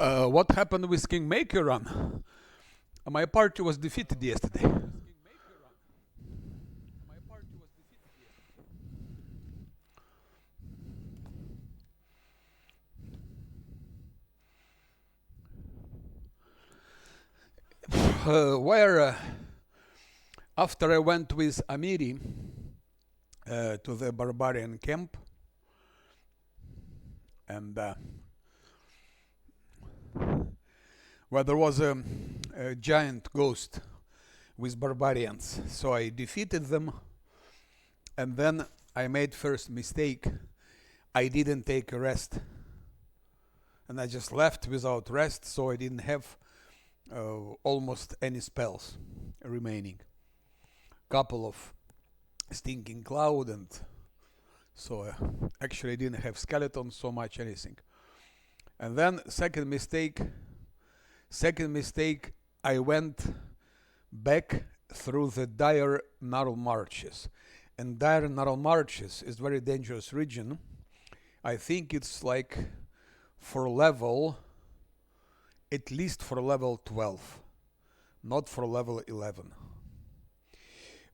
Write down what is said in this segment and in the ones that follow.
What happened with Kingmaker run? My party was defeated yesterday. Where after I went with Amiri to the barbarian camp, and where there was a giant ghost with barbarians, so I defeated them, and then I made first mistake. I didn't take a rest, and I just left without rest, so I didn't have almost any spells remaining. Couple of stinking cloud, and so actually I didn't have skeletons so much anything. And then second mistake, I went back through the dire narrow marches, and dire narrow marches is very dangerous region. I think it's like for level, at least for level 12, not for level 11.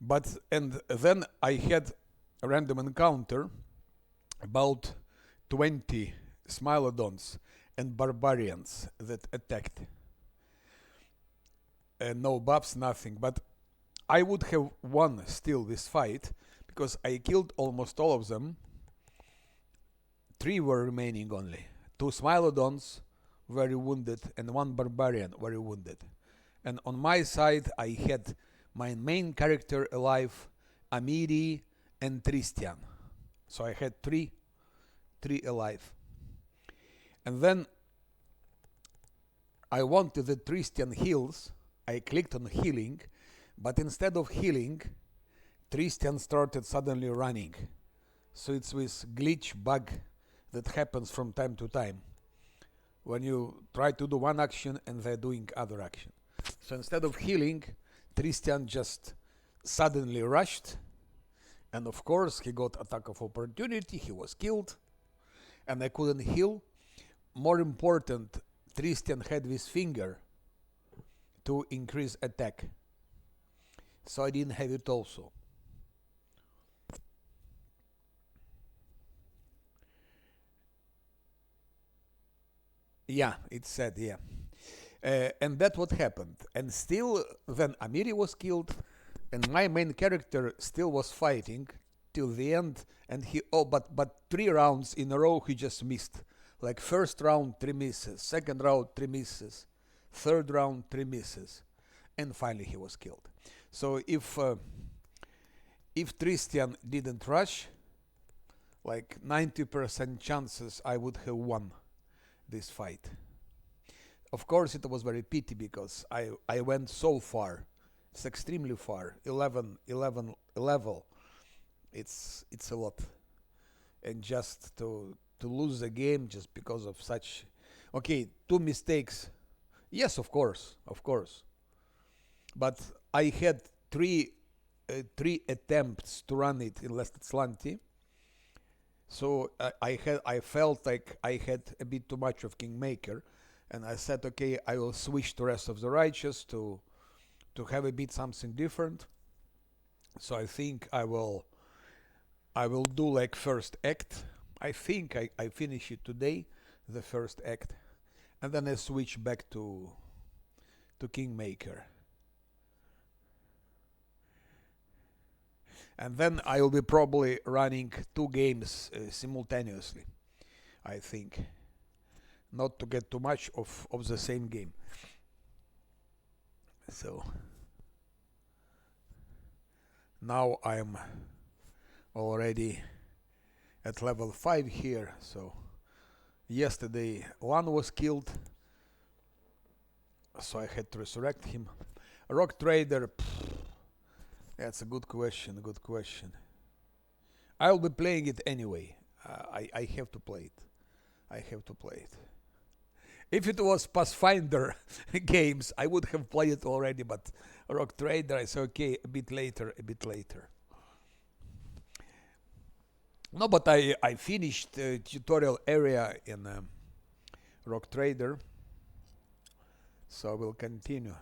But and then I had a random encounter about 20 smilodons and barbarians that attacked. No buffs, nothing. But I would have won still this fight because I killed almost all of them. Three were remaining only. Two smilodons very wounded and one barbarian very wounded. And on my side I had my main character alive, Amiri and Tristian. So I had three alive. And then I wanted the Tristian heals. I clicked on healing, but instead of healing, Tristian started suddenly running. So it's with glitch bug that happens from time to time when you try to do one action and they're doing other action. So instead of healing, Tristian just suddenly rushed, and of course he got attack of opportunity, he was killed, and I couldn't heal. More important, Tristian had this finger to increase attack, so I didn't have it also. Yeah, it said, yeah. And that what happened. And still, then Amiri was killed, and my main character still was fighting till the end. And he, but 3 rounds in a row he just missed. Like first round 3 misses, second round 3 misses, third round 3 misses, and finally he was killed. So if Tristian didn't rush, like 90% chances I would have won this fight. Of course, it was very pity because I went so far. It's extremely far. 11 level. It's a lot. And just to lose the game just because of such. Okay, 2 mistakes. Yes, of course, of course. But I had three attempts to run it in Azlanti. So I felt like I had a bit too much of Kingmaker, and I said, okay, I will switch to Rest of the Righteous to have a bit something different. So I think I will do like first act. I think I finish it today, the first act, and then I switch back to Kingmaker. And then I will be probably running 2 games simultaneously, I think, not to get too much of the same game. So now I'm already at level 5 here. So yesterday one was killed, so I had to resurrect him. Rock Trader, that's a good question. Good question. I'll be playing it anyway. I have to play it. I have to play it. If it was Pathfinder games, I would have played it already. But Rock Trader, I said okay, a bit later, a bit later. No, but I finished the tutorial area in Rock Trader. So I will continue.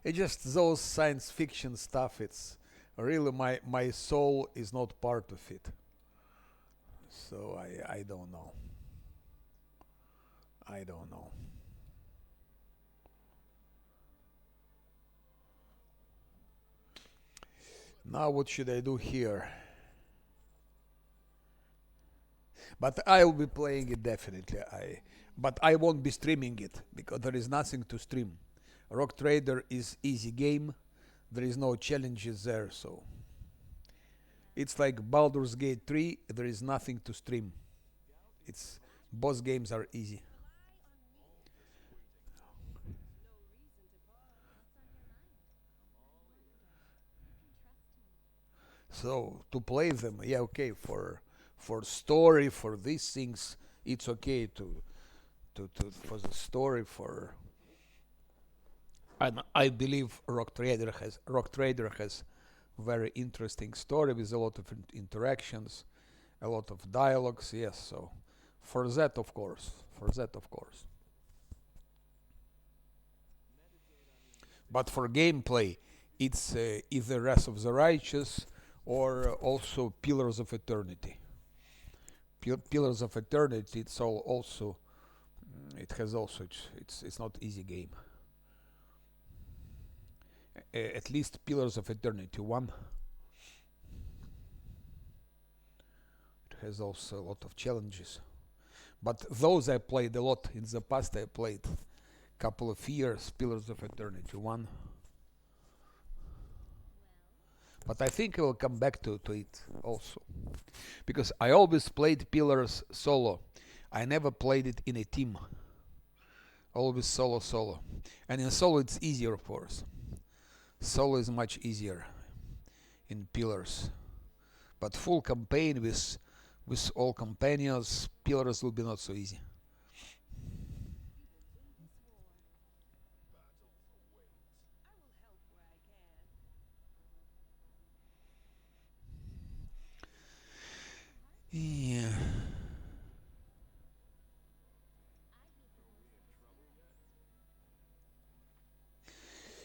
It's just those science fiction stuff. It's really my soul is not part of it. So I don't know. I don't know. Now what should I do here? But I will be playing it definitely. But I won't be streaming it because there is nothing to stream. Rock Trader is easy game. There is no challenges there, so it's like Baldur's Gate 3. There is nothing to stream. It's both games are easy. So to play them, yeah, okay. For story, for these things, it's okay to for the story. For and I believe Rock Trader has very interesting story with a lot of interactions, a lot of dialogues. Yes, so for that, of course, for that, of course. But for gameplay, it's either Wrath of the Righteous or also Pillars of Eternity. Pillars of Eternity, it's all also it has also it's not easy game. At least Pillars of Eternity one, it has also a lot of challenges. But those I played a lot in the past. I played couple of years Pillars of Eternity one. But I think I will come back to it also. Because I always played Pillars solo. I never played it in a team. Always solo. And in solo it's easier, of course. Solo is much easier in Pillars. But full campaign with all companions, Pillars will be not so easy. Yeah.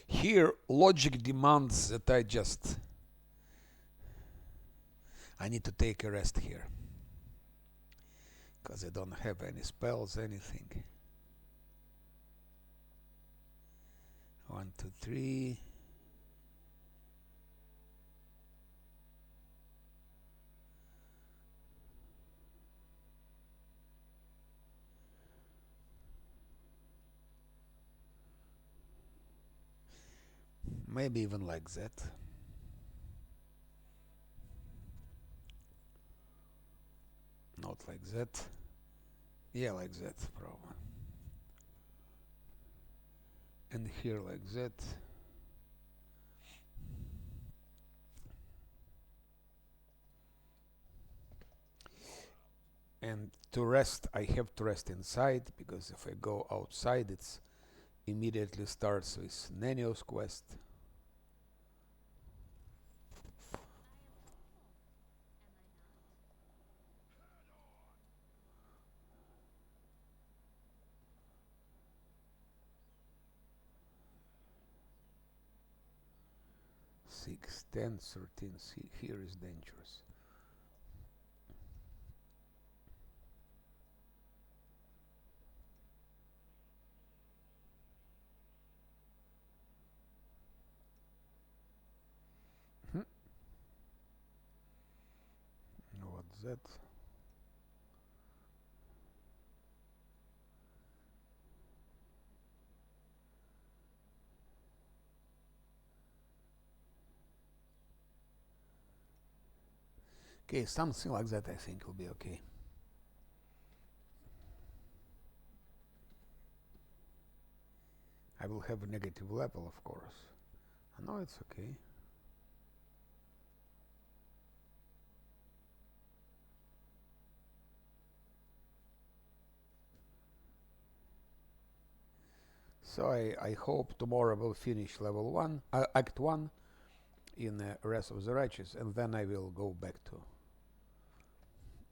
Here, logic demands that I need to take a rest here because I don't have any spells, anything. 1, 2, 3. Maybe even like that. Not like that. Yeah, like that, probably. And here like that. And to rest, I have to rest inside because if I go outside, it's immediately starts with Nenio's quest. 6, 10, 13. See, here is dangerous. Hmm. What's that? Okay, something like that I think will be okay. I will have a negative level, of course. No, it's okay. So I hope tomorrow I will finish level 1, Act 1 in Wrath of the Righteous, and then I will go back to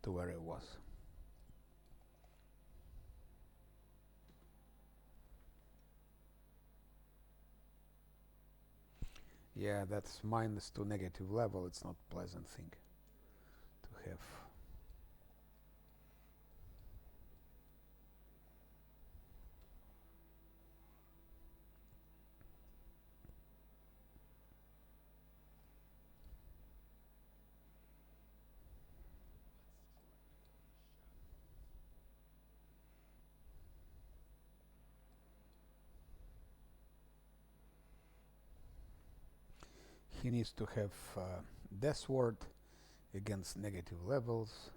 where I was. Yeah, that's -2 negative level. It's not pleasant thing to have. He needs to have Death Ward against negative levels.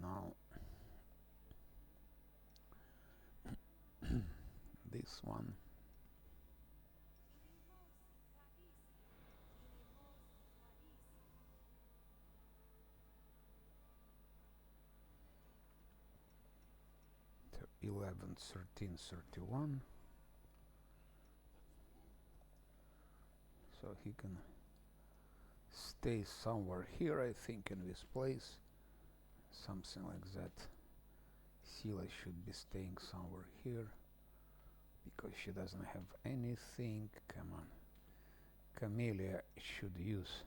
Now this one. So 11, 13, 31. So he can stay somewhere here, I think, in this place. Something like that. Sila should be staying somewhere here because she doesn't have anything. Come on. Camellia should use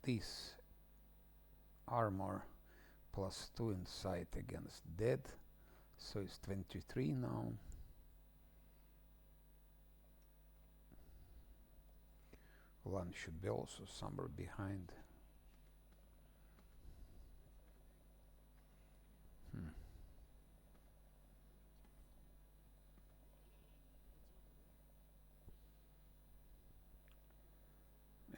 this armor +2 insight against dead. So it's 23 now. One should be also somewhere behind.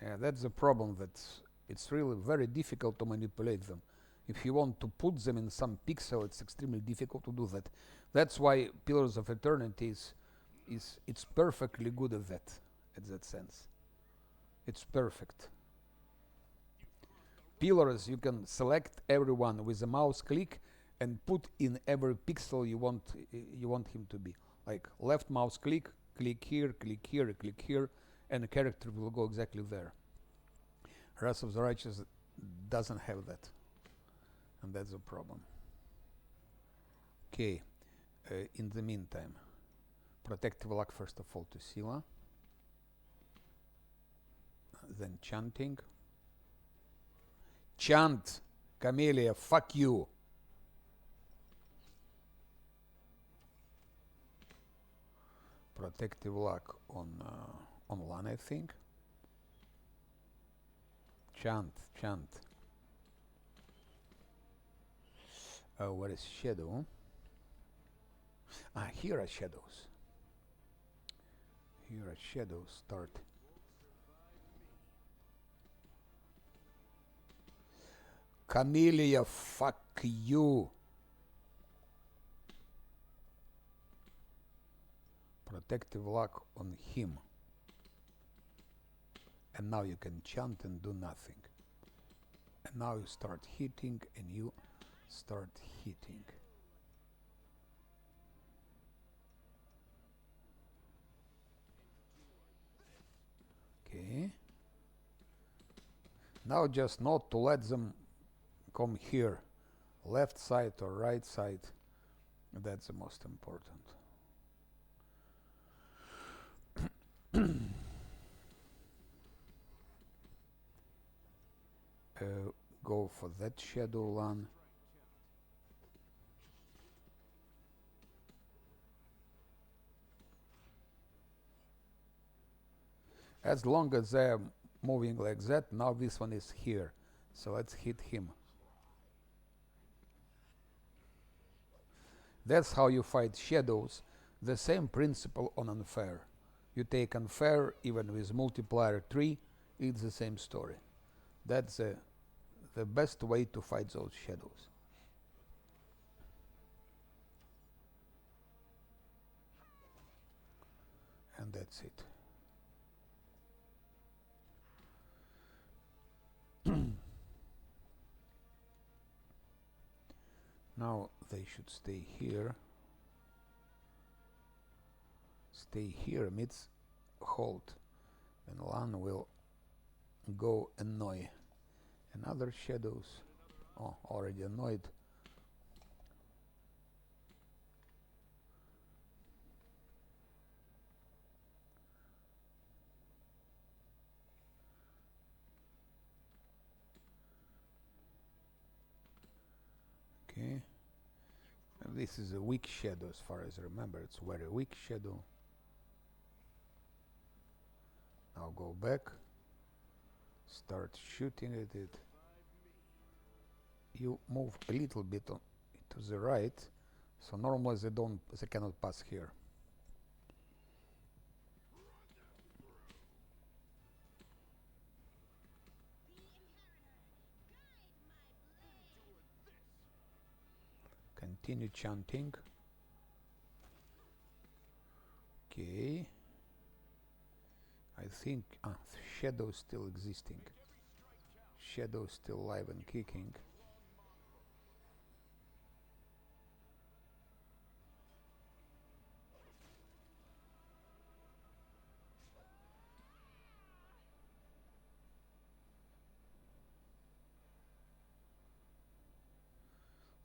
Yeah, that's the problem, that it's really very difficult to manipulate them. If you want to put them in some pixel, it's extremely difficult to do that. That's why Pillars of Eternity it's perfectly good at that sense. It's perfect. Pillars, you can select everyone with a mouse click and put in every pixel you want him to be. Like left mouse click, click here, and the character will go exactly there. Wrath of the Righteous doesn't have that, and that's a problem. Okay, in the meantime, Protective Luck first of all to Sila, then Chanting. Chant, Camellia, fuck you. Protective Luck on Lan, I think. Chant. Where is Shadow? Here are shadows. Here are shadows. Start. Camellia, fuck you. Protective Luck on him. And now you can chant and do nothing. And now you start hitting, and you start hitting. Okay. Now just not to let them come here, left side or right side. That's the most important. Go for that shadow one. As long as they're moving like that, now this one is here. So let's hit him. That's how you fight shadows. The same principle on unfair. You take unfair even with multiplier 3, it's the same story. That's the best way to fight those shadows. And that's it. Now they should stay here. Stay here amidst hold. And Lan will go annoy. And other shadows, already annoyed, This is a weak shadow as far as I remember. It's very weak shadow. Now go back. Start shooting at it. You move a little bit to the right, so normally they cannot pass here. Continue chanting. Okay. I think shadow still existing. Shadow still alive and kicking.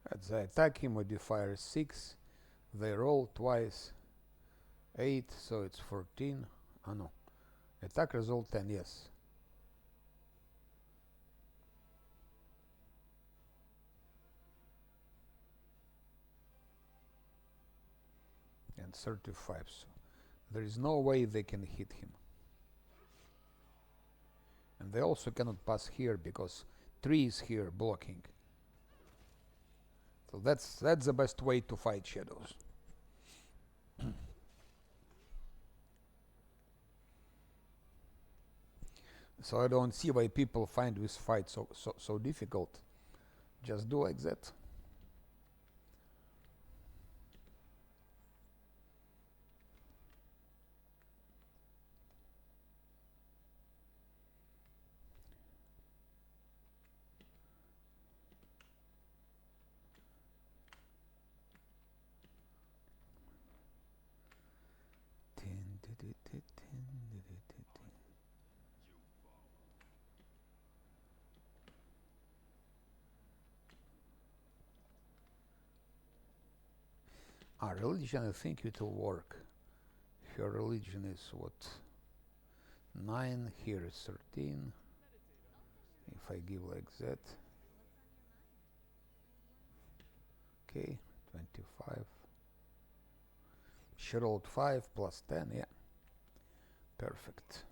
At the attacking modifier 6, they roll twice. 8, so it's 14. Oh no. Attack result 10, yes. And 35, so there is no way they can hit him. And they also cannot pass here because 3 is here blocking. So that's the best way to fight shadows. So I don't see why people find this fight so difficult. Just do like that. Religion, I think it will work. Her religion is what? 9, here is 13. If I give like that. Okay, 25. She rolled 5 plus 10, yeah. Perfect.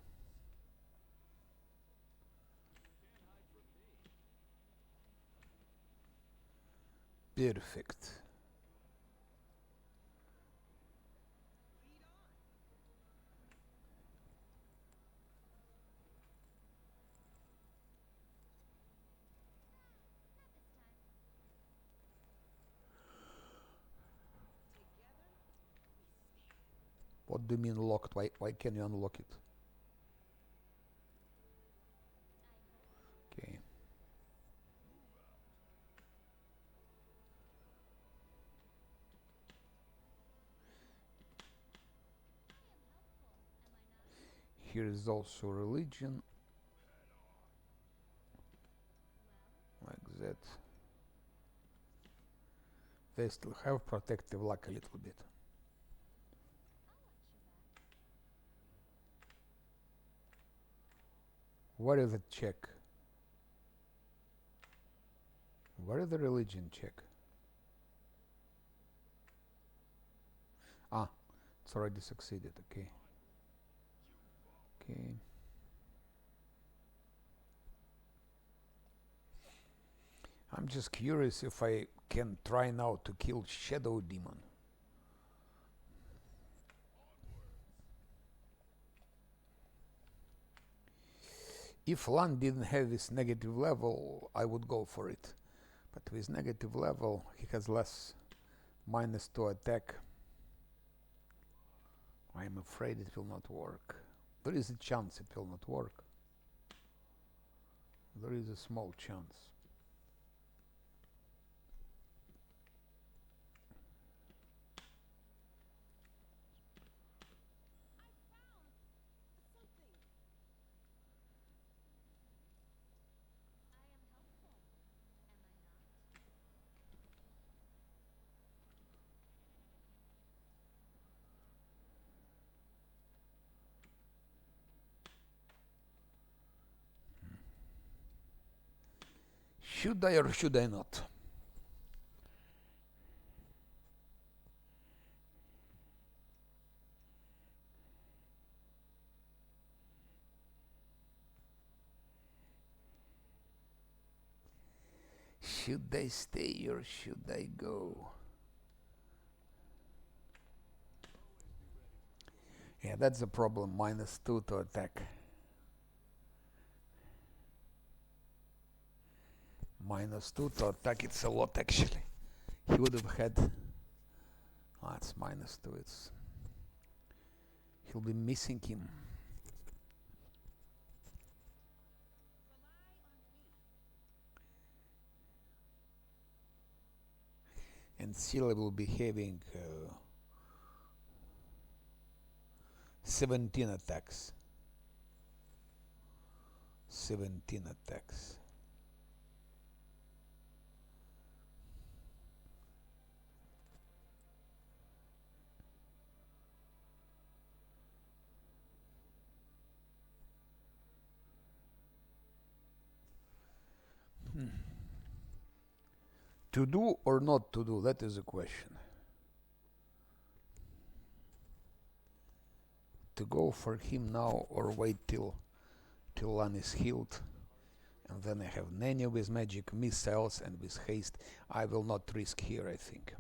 Perfect. What do you mean locked? Why can you unlock it? Okay. Here is also religion. Like that. They still have protective luck a little bit. What is the check? Where is the religion check? Ah, it's already succeeded, okay. Okay. I'm just curious if I can try now to kill Shadow Demon. If Lan didn't have this negative level, I would go for it. But with negative level, he has less -2 attack. I am afraid it will not work. There is a chance it will not work. There is a small chance. Should I or should I not? Should I stay or should I go? Yeah, that's the problem. -2 to attack. -2 to attack. It's a lot actually. He would have had. Ah, it's -2. It's. He'll be missing him. And Silla will be having 17 attacks. 17 attacks. To do or not to do, that is a question. To go for him now or wait till Lan is healed. And then I have Nanya with magic missiles and with haste. I will not risk here, I think.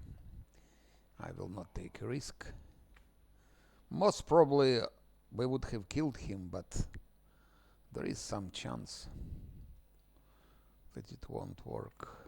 I will not take a risk. Most probably we would have killed him, but there is some chance that it won't work.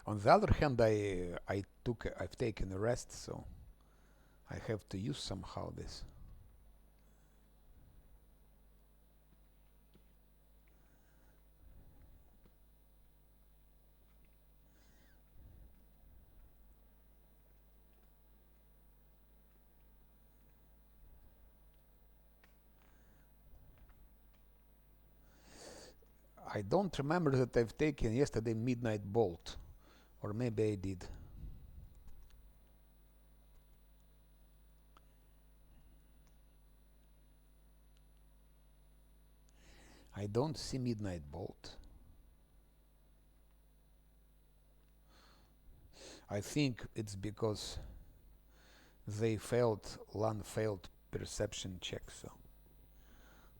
On the other hand, I've taken a rest, so I have to use somehow this. I don't remember that I've taken yesterday Midnight Bolt, or maybe I did. I don't see Midnight Bolt. I think it's because Lan failed perception check, so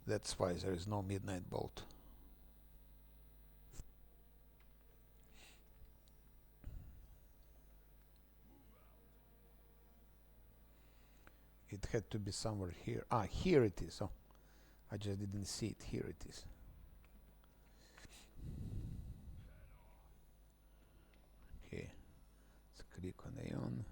that's why there is no Midnight Bolt. It had to be somewhere here. Ah, here it is. Oh, I just didn't see it. Here it is. Okay, let's click on Aeon.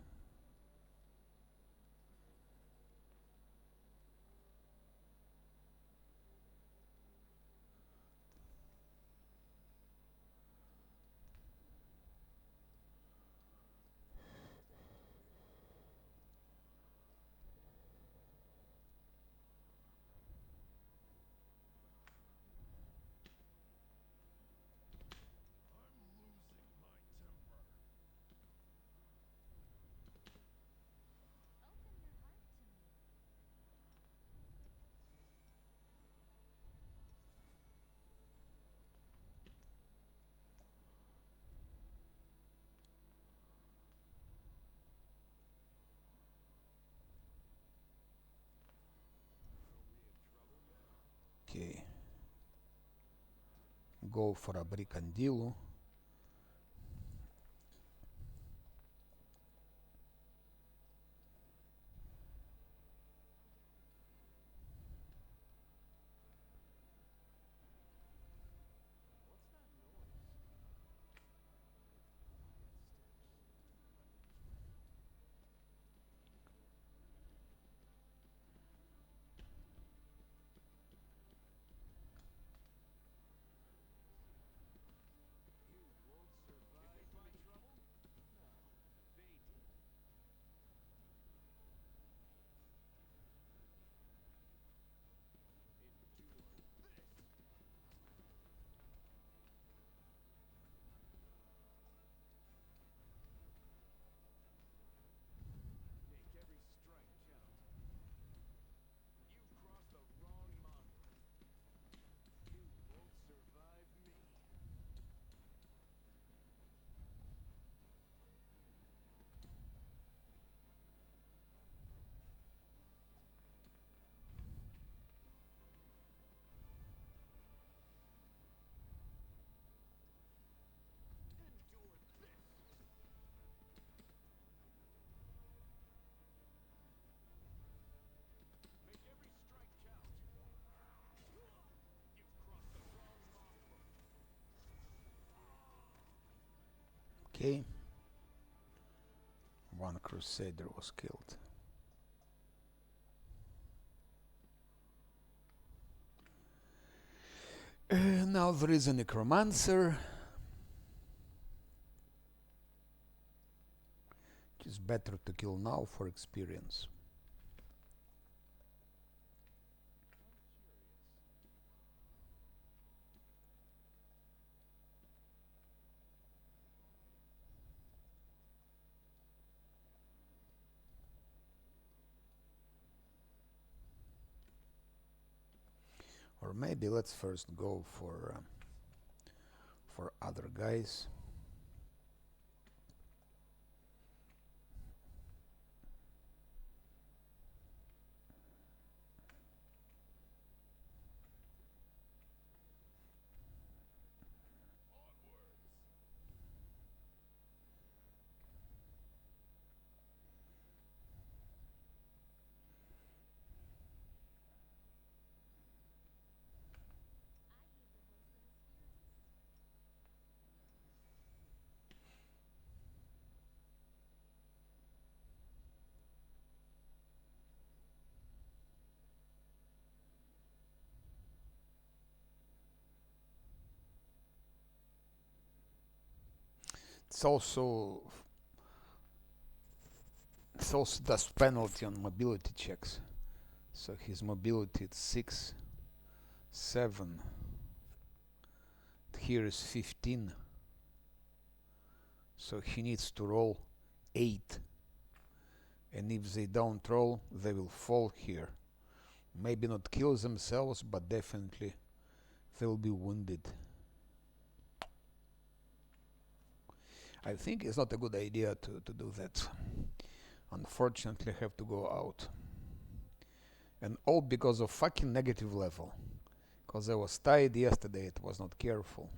Okay. Go for a Bricandillo. Okay. One crusader was killed. Now there is a necromancer. It is better to kill now for experience. Or maybe let's first go for other guys. It's also does penalty on mobility checks. So his mobility is 6, 7. Here is 15. So he needs to roll 8. And if they don't roll, they will fall here. Maybe not kill themselves, but definitely they will be wounded. I think it's not a good idea to do that. Unfortunately, I have to go out. And all because of fucking negative level. Because I was tied yesterday, it was not careful.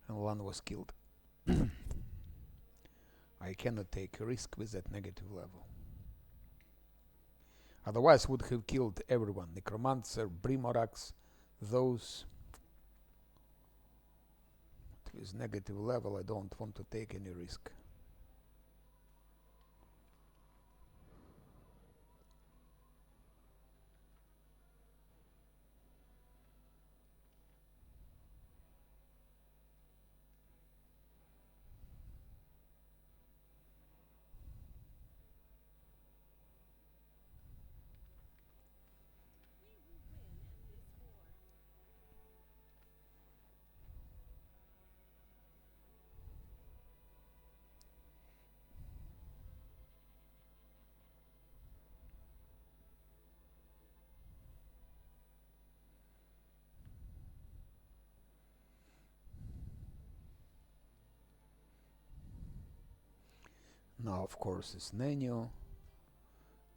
And one was killed. I cannot take a risk with that negative level. Otherwise would have killed everyone. Necromancer, Brimorax, those. With negative level I don't want to take any risk. Now of course it's Nenio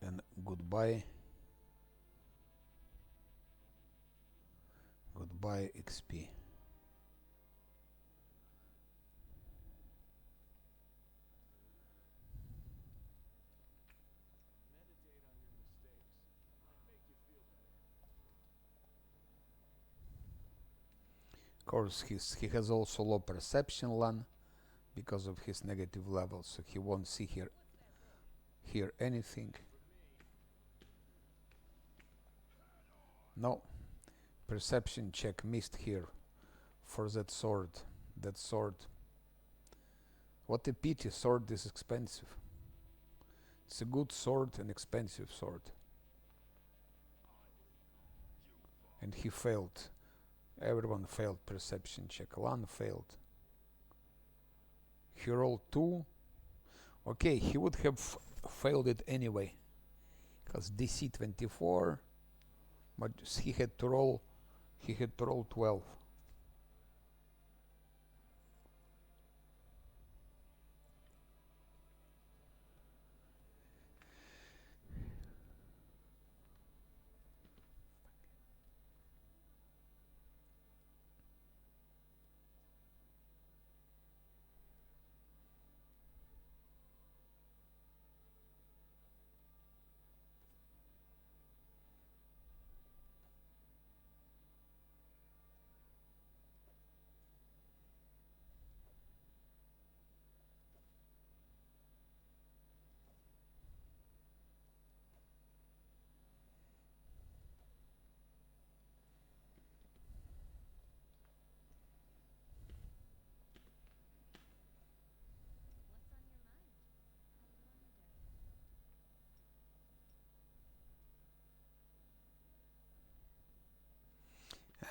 and goodbye XP. Of course he has also low perception LAN because of his negative level, so he won't see here anything. No, perception check missed here for that sword. What a pity, sword is expensive. It's a good sword and expensive sword. And he failed. Everyone failed perception check. Lan failed. He rolled 2. Okay, he would have failed it anyway. Because DC 24, but he had to roll 12.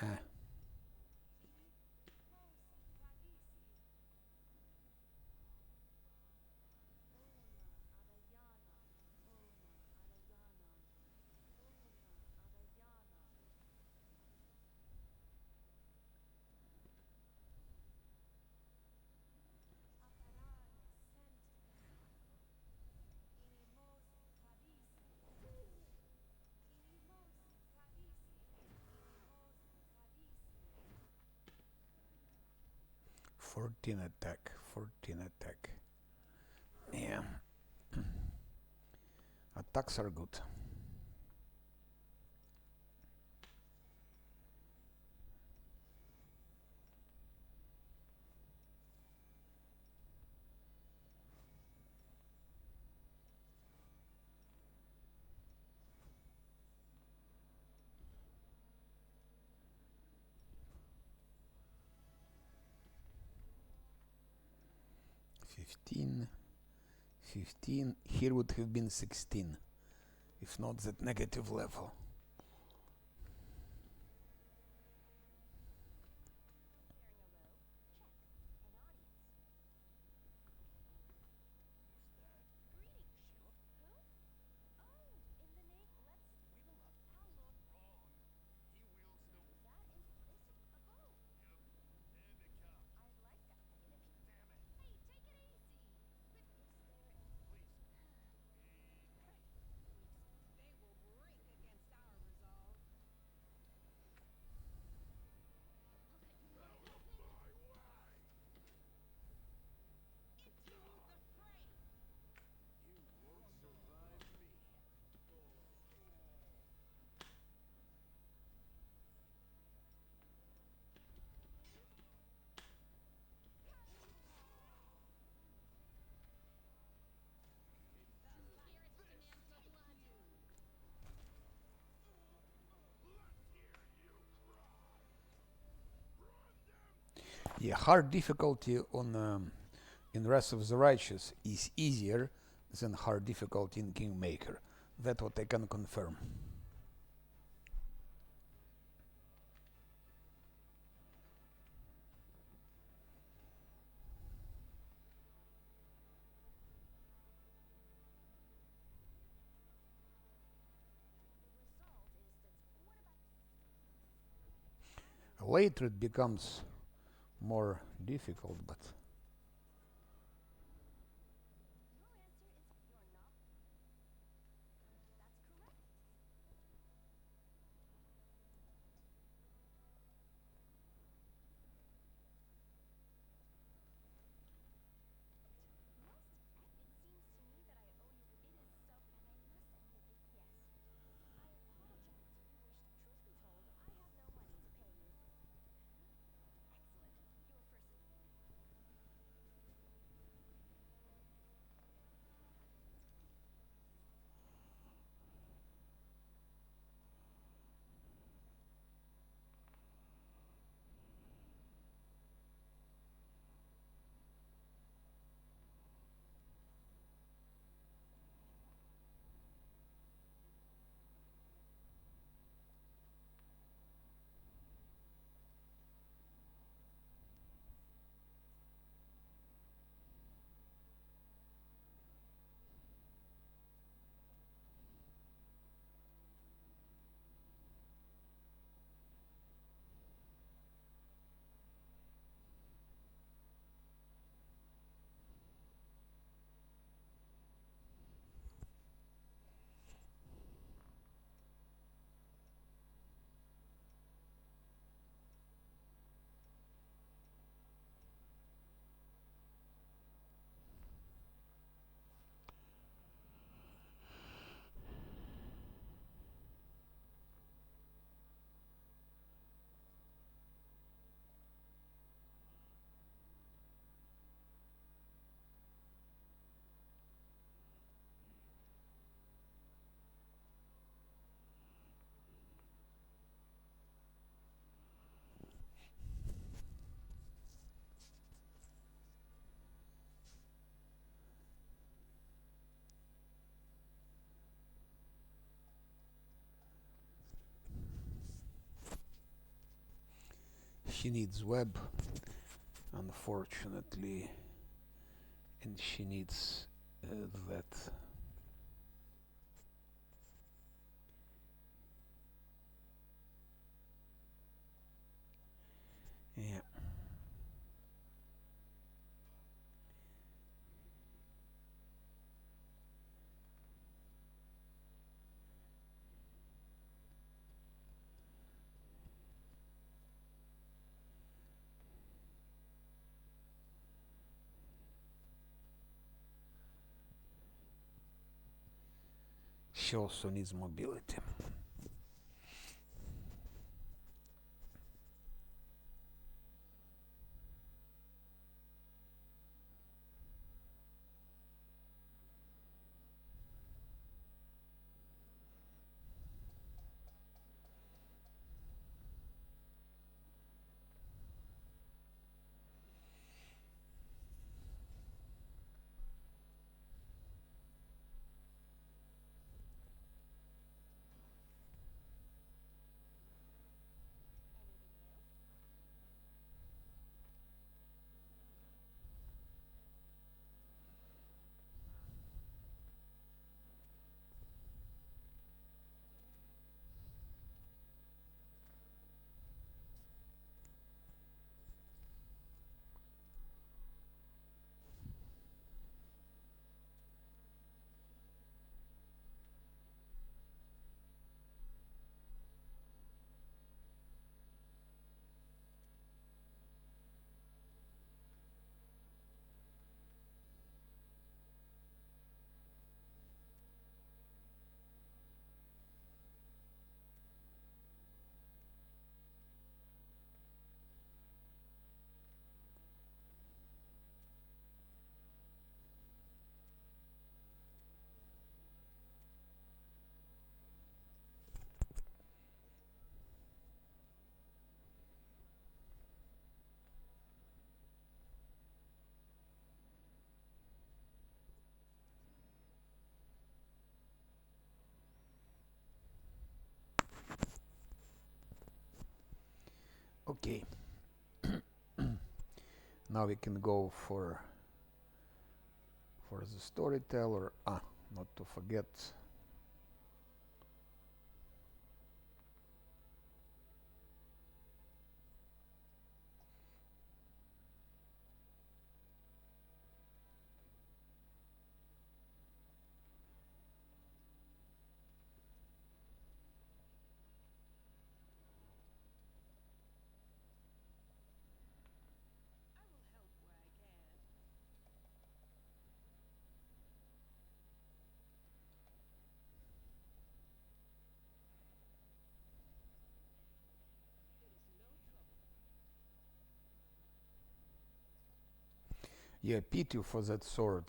Eh. Fourteen attack. 14 attack. Yeah. Attacks are good. Fifteen. 15. Here would have been 16. If not that negative level. Yeah, hard difficulty on in Wrath of the Righteous is easier than hard difficulty in Kingmaker. That's what I can confirm. Later it becomes more difficult, but He needs web, unfortunately, and she needs that. Yeah. She also needs mobility. Okay. Now we can go for the storyteller. Not to forget. Yeah, pity for that sword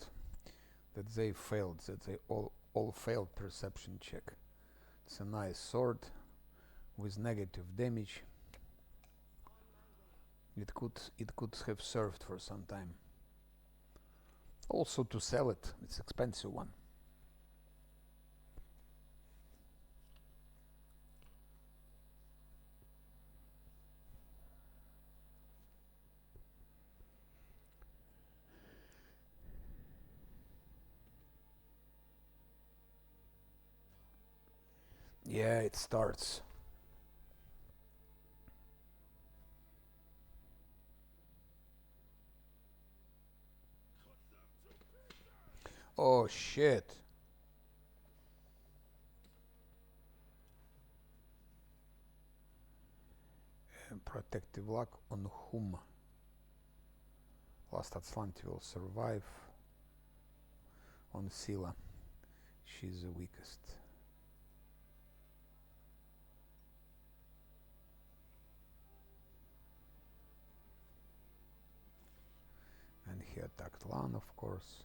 that they failed, that they all failed perception check. It's a nice sword with negative damage. It could have served for some time. Also to sell it, it's expensive one. Yeah, it starts. Oh shit. Protective lock on whom? Last Azlanti will survive. On Scylla. She's the weakest. And he attacked Lan, of course.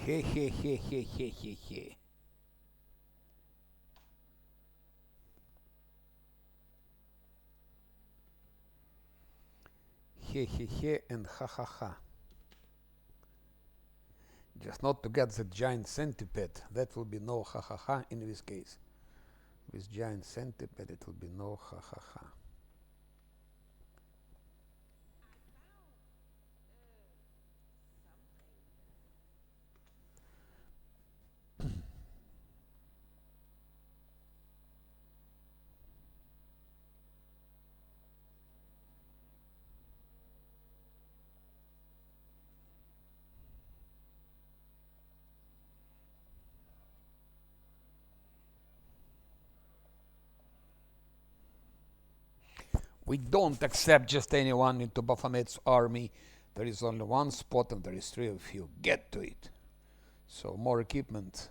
He he he he he he he. He he he and ha ha ha. Just not to get the giant centipede. That will be no ha ha ha in this case. With giant centipede it will be no ha ha ha. We don't accept just anyone into Baphomet's army. There is only one spot and there is 3 of you. Get to it. So more equipment,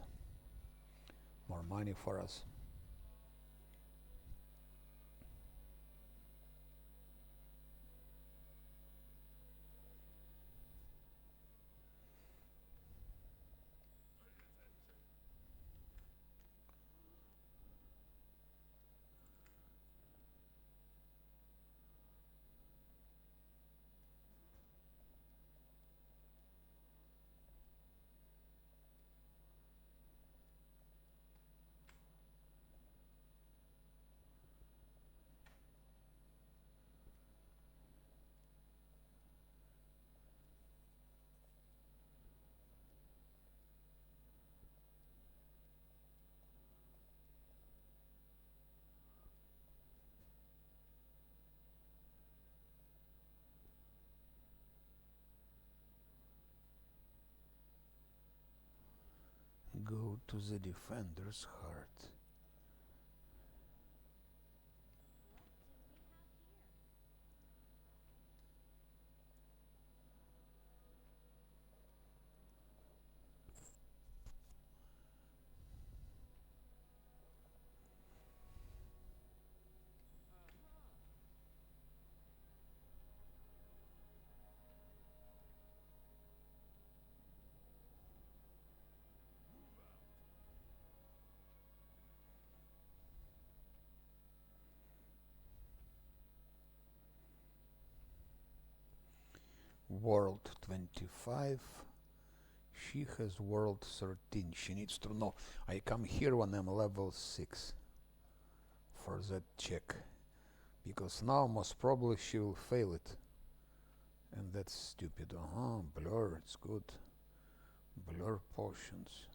more money for us. Go to the defender's heart. World 25. She has world 13. She needs to know. I come here when I'm level 6 for that check. Because now most probably she will fail it. And that's stupid. Blur, it's good. Blur potions.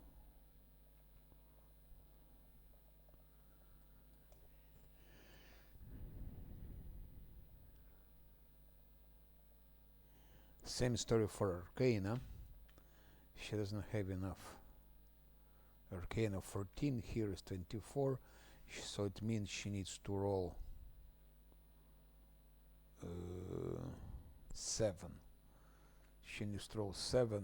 Same story for Arcana. She doesn't have enough. Arcana 14, here is 24, so it means she needs to roll 7. She needs to roll 7.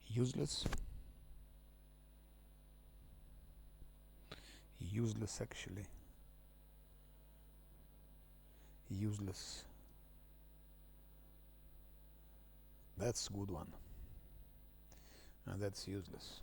Useless. Useless actually. Useless. That's a good one. And that's useless.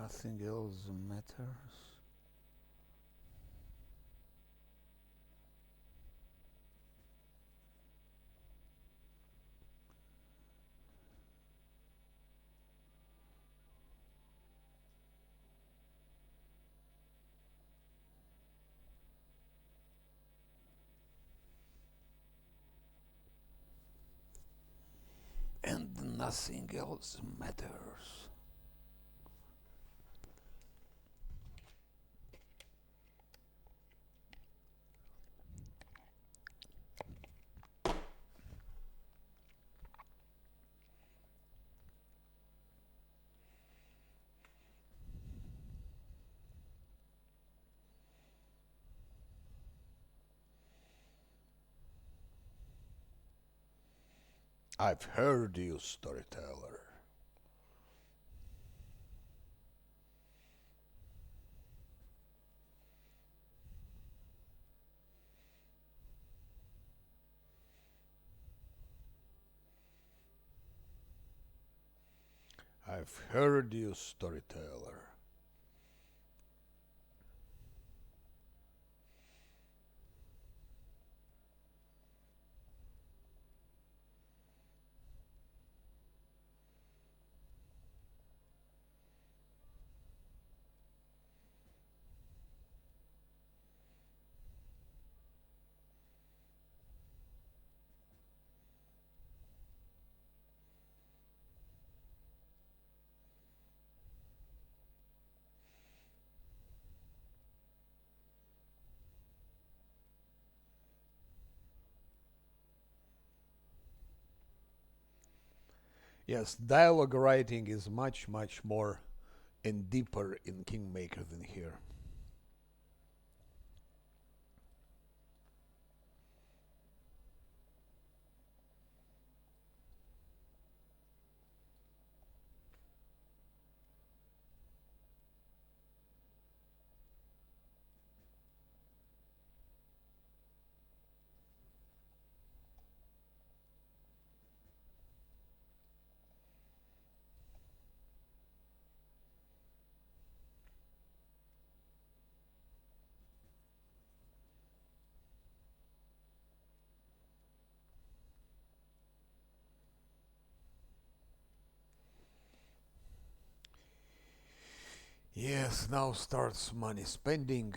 Nothing else matters. And nothing else matters. I've heard you, storyteller. I've heard you, storyteller. Yes, dialogue writing is much, much more and deeper in Kingmaker than here. Yes, now starts money spending.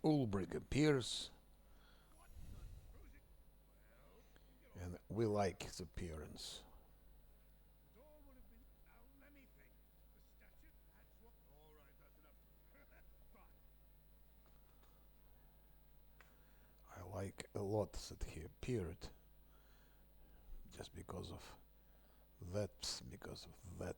Ulbrich appears, and we like his appearance. I like a lot that he appeared, just because of that, because of that.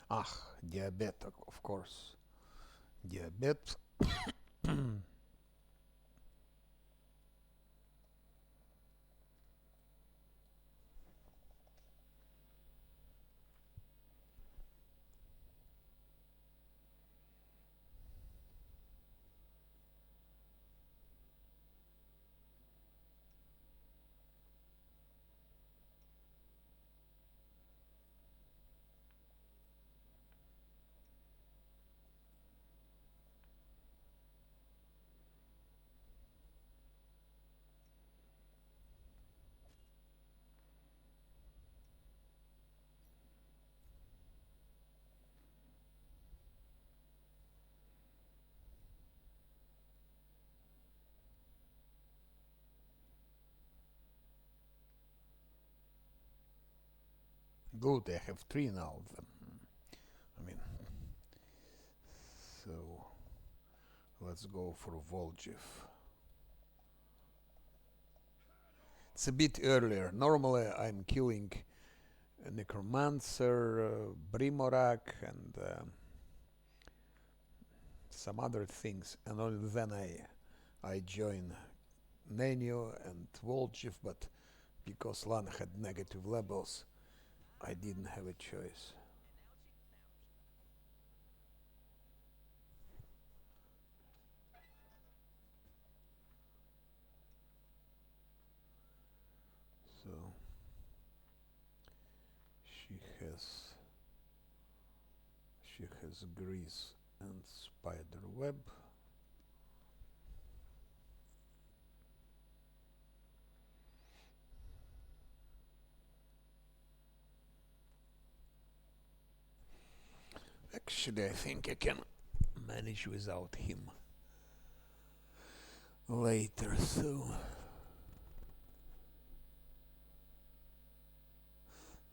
Ah, diabetic, of course. Diabetes. Good, I have three now of them. I mean, so let's go for Voljiv. It's a bit earlier. Normally I'm killing a Necromancer, Brimorak, and some other things, and only then I join Nenio and Voljiv, but because Lan had negative levels, I didn't have a choice. So she has grease and spider web. Actually, I think I can manage without him later, so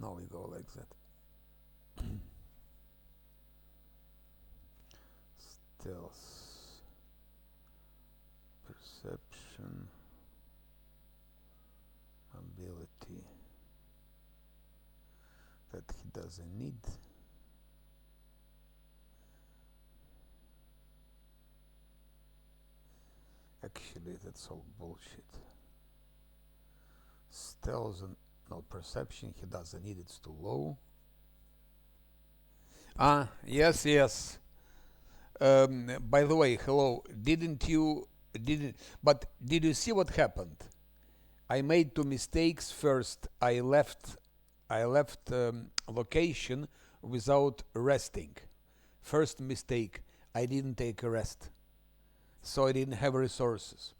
now we go like that. Stealth, perception, ability that he doesn't need. Actually, that's all bullshit. Stealth and no perception, he doesn't need, it's too low. Ah, yes, yes. By the way, hello. But did you see what happened? I made two mistakes. First, I left location without resting. First mistake, I didn't take a rest, so I didn't have resources.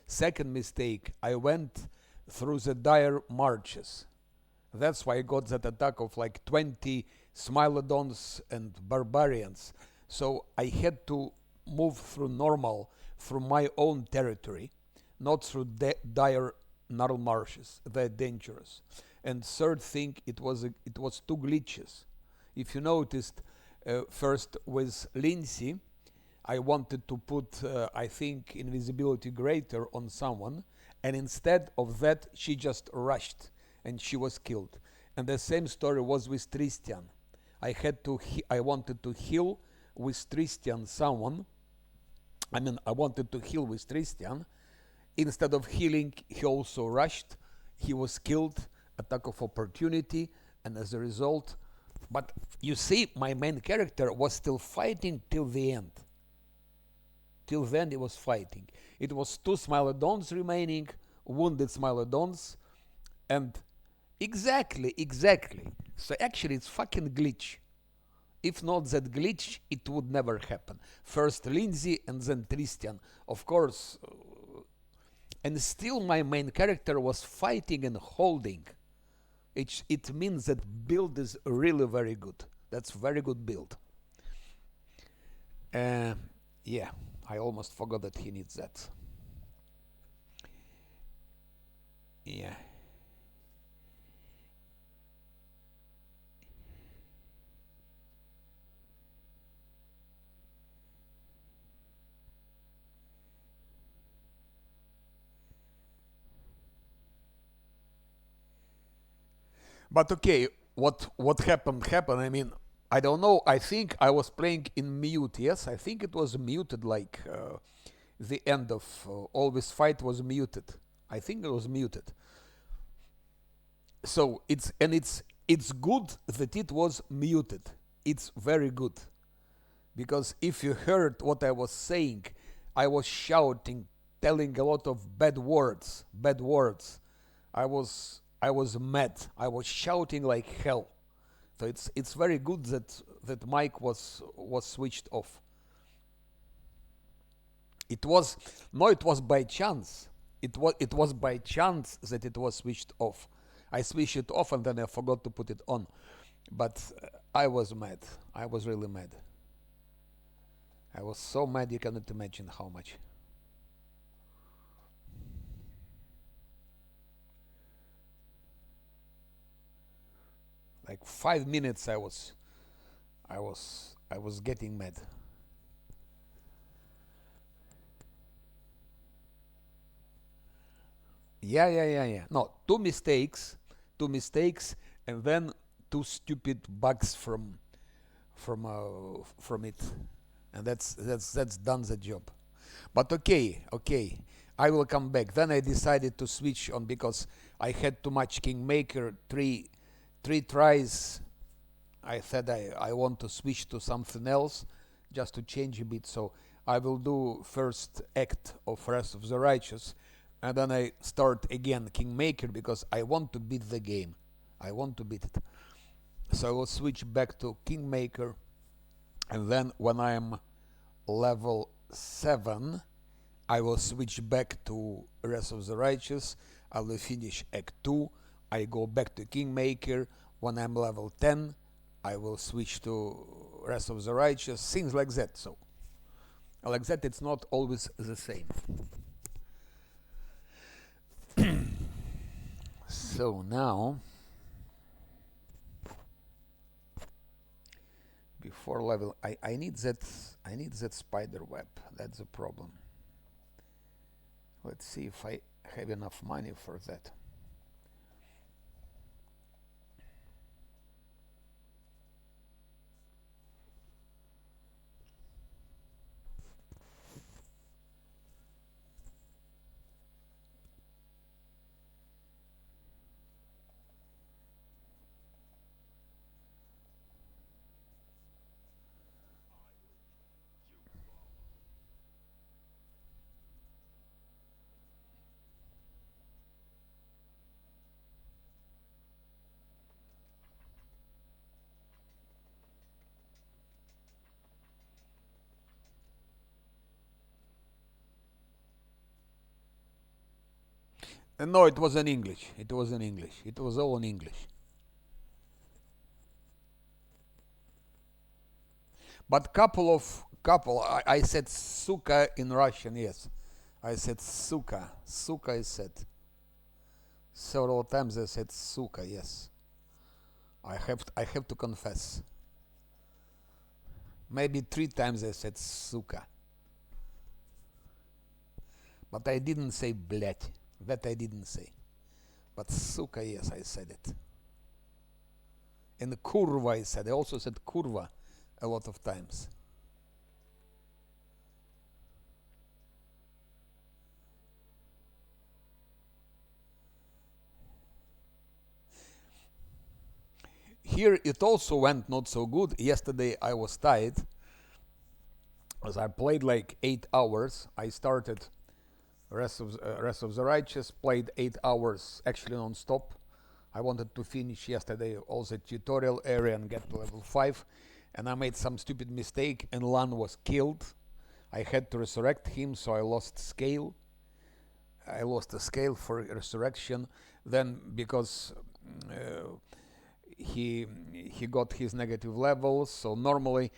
Second mistake, I went through the dire marches. That's why I got that attack of like 20 Smilodons and Barbarians. So I had to move through normal, through my own territory, not through dire gnarl marshes. They're dangerous. And third thing, it was two glitches. If you noticed, first with Lindsay, I wanted to put, I think, invisibility greater on someone, and instead of that, she just rushed and she was killed. And the same story was with Tristian. I wanted to heal with Tristian someone. I wanted to heal with Tristian. Instead of healing, he also rushed. He was killed, attack of opportunity, and as a result, but you see, my main character was still fighting till the end. Till then, he was fighting. It was two Smilodons remaining, wounded Smilodons, and exactly. So actually, it's fucking glitch. If not that glitch, it would never happen. First Lindsay and then Tristian. Of course, and still my main character was fighting and holding. It means that build is really very good. That's very good build. Uh, yeah, I almost forgot that he needs that. Yeah. But okay, what happened happened. I mean, I don't know. I think I was playing in mute. Yes, I think it was muted. Like the end of all this fight was muted. I think it was muted. So it's good that it was muted. It's very good because if you heard what I was saying, I was shouting, telling a lot of bad words. Bad words. I was mad. I was shouting like hell. So it's very good that mic was switched off. It was no, it was by chance. It was by chance that it was switched off. I switched it off and then I forgot to put it on. But I was mad. I was really mad. I was so mad you cannot imagine how much. Like 5 minutes I was getting mad. Yeah, yeah, yeah, yeah. No, two mistakes, and then two stupid bugs from it, and that's done the job. But okay, okay, I will come back. Then I decided to switch on because I had too much Kingmaker. Three tries. I said I want to switch to something else, just to change a bit. So I will do first act of Wrath of the Righteous, and then I start again Kingmaker because I want to beat the game. I want to beat it. So I will switch back to Kingmaker, and then when I am level 7, I will switch back to Wrath of the Righteous. I will finish Act 2. I go back to Kingmaker. When I'm level 10, I will switch to Wrath of the Righteous. Things like that. So, like that, it's not always the same. So now, before level, I need that spider web. That's the problem. Let's see if I have enough money for that. No, it was in English. It was in English. It was all in English. But couple. I said suka in Russian. Yes, I said suka. Suka I said several times. I said suka. Yes, I have to confess. Maybe 3 times I said suka, but I didn't say блять. That I didn't say. But suka, yes, I said it. And kurva I said. I also said kurva a lot of times. Here it also went not so good. Yesterday I was tired as I played like 8 hours. I started Rest of the Righteous, played 8 hours actually non-stop. I wanted to finish yesterday all the tutorial area and get to level 5, and I made some stupid mistake and Lan was killed. I had to resurrect him, so I lost scale. I lost the scale for resurrection. Then because he got his negative levels, so normally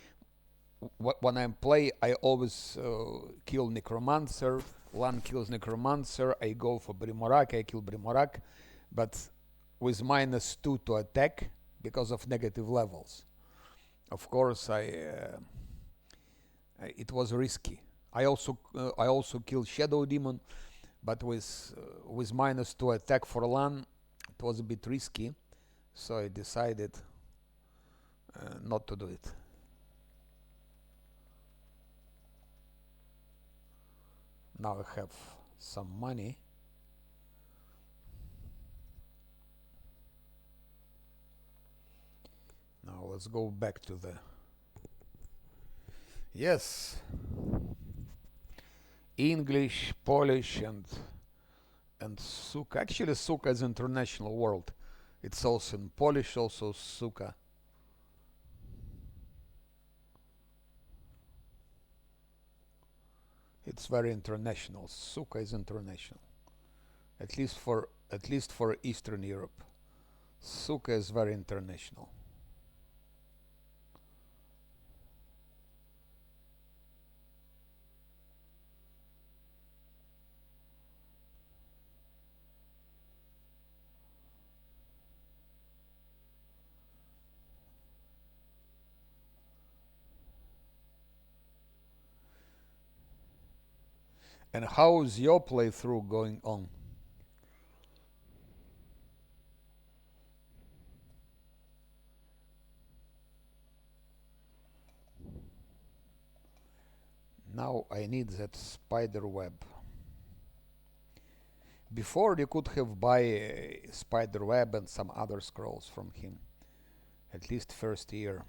when I play, I always kill Necromancer. Lan kills Necromancer. I go for Brimorak. I kill Brimorak, but with -2 to attack because of negative levels. Of course, it was risky. I also killed Shadow Demon, but with -2 attack for Lan, it was a bit risky. So I decided not to do it. Now I have some money. Now let's go back to the... Yes. English, Polish, and Suka. Actually, Suka is international word. It's also in Polish, also Suka. It's very international. Suka is international. At least for Eastern Europe. Suka is very international. And how is your playthrough going on? Now I need that spider web. Before you could have buy a spider web and some other scrolls from him. At least first year.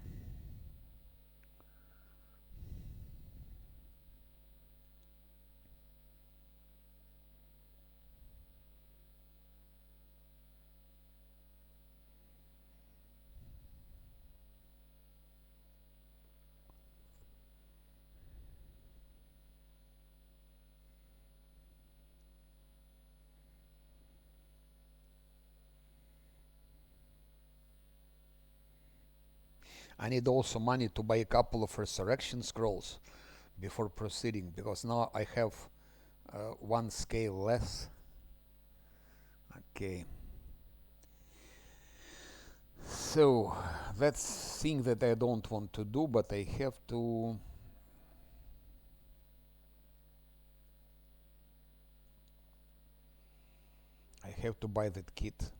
I need also money to buy a couple of resurrection scrolls before proceeding, because now I have one scale less. Okay. So that's thing that I don't want to do, but I have to... I have to buy that kit.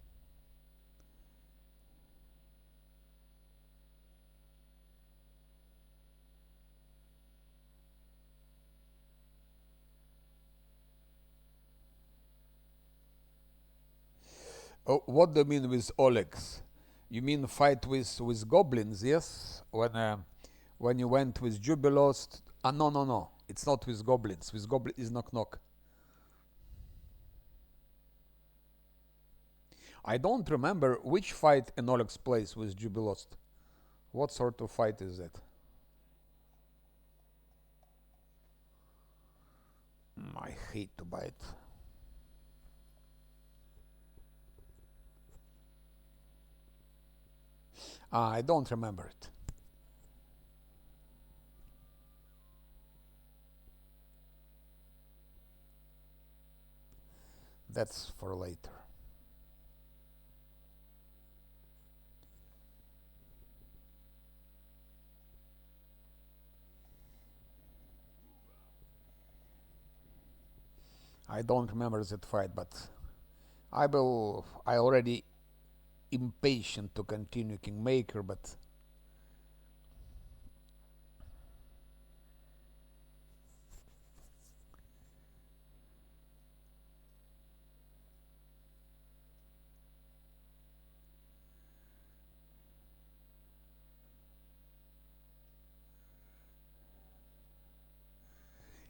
Oh, what do you mean with Olex? You mean fight with goblins? Yes. When you went with Jubilost? No, no, no. It's not with goblins. With goblins is knock knock. I don't remember which fight Enolex plays with Jubilost. What sort of fight is that? I hate to buy it. I don't remember it. That's for later. I don't remember that fight, but I already impatient to continue Kingmaker, but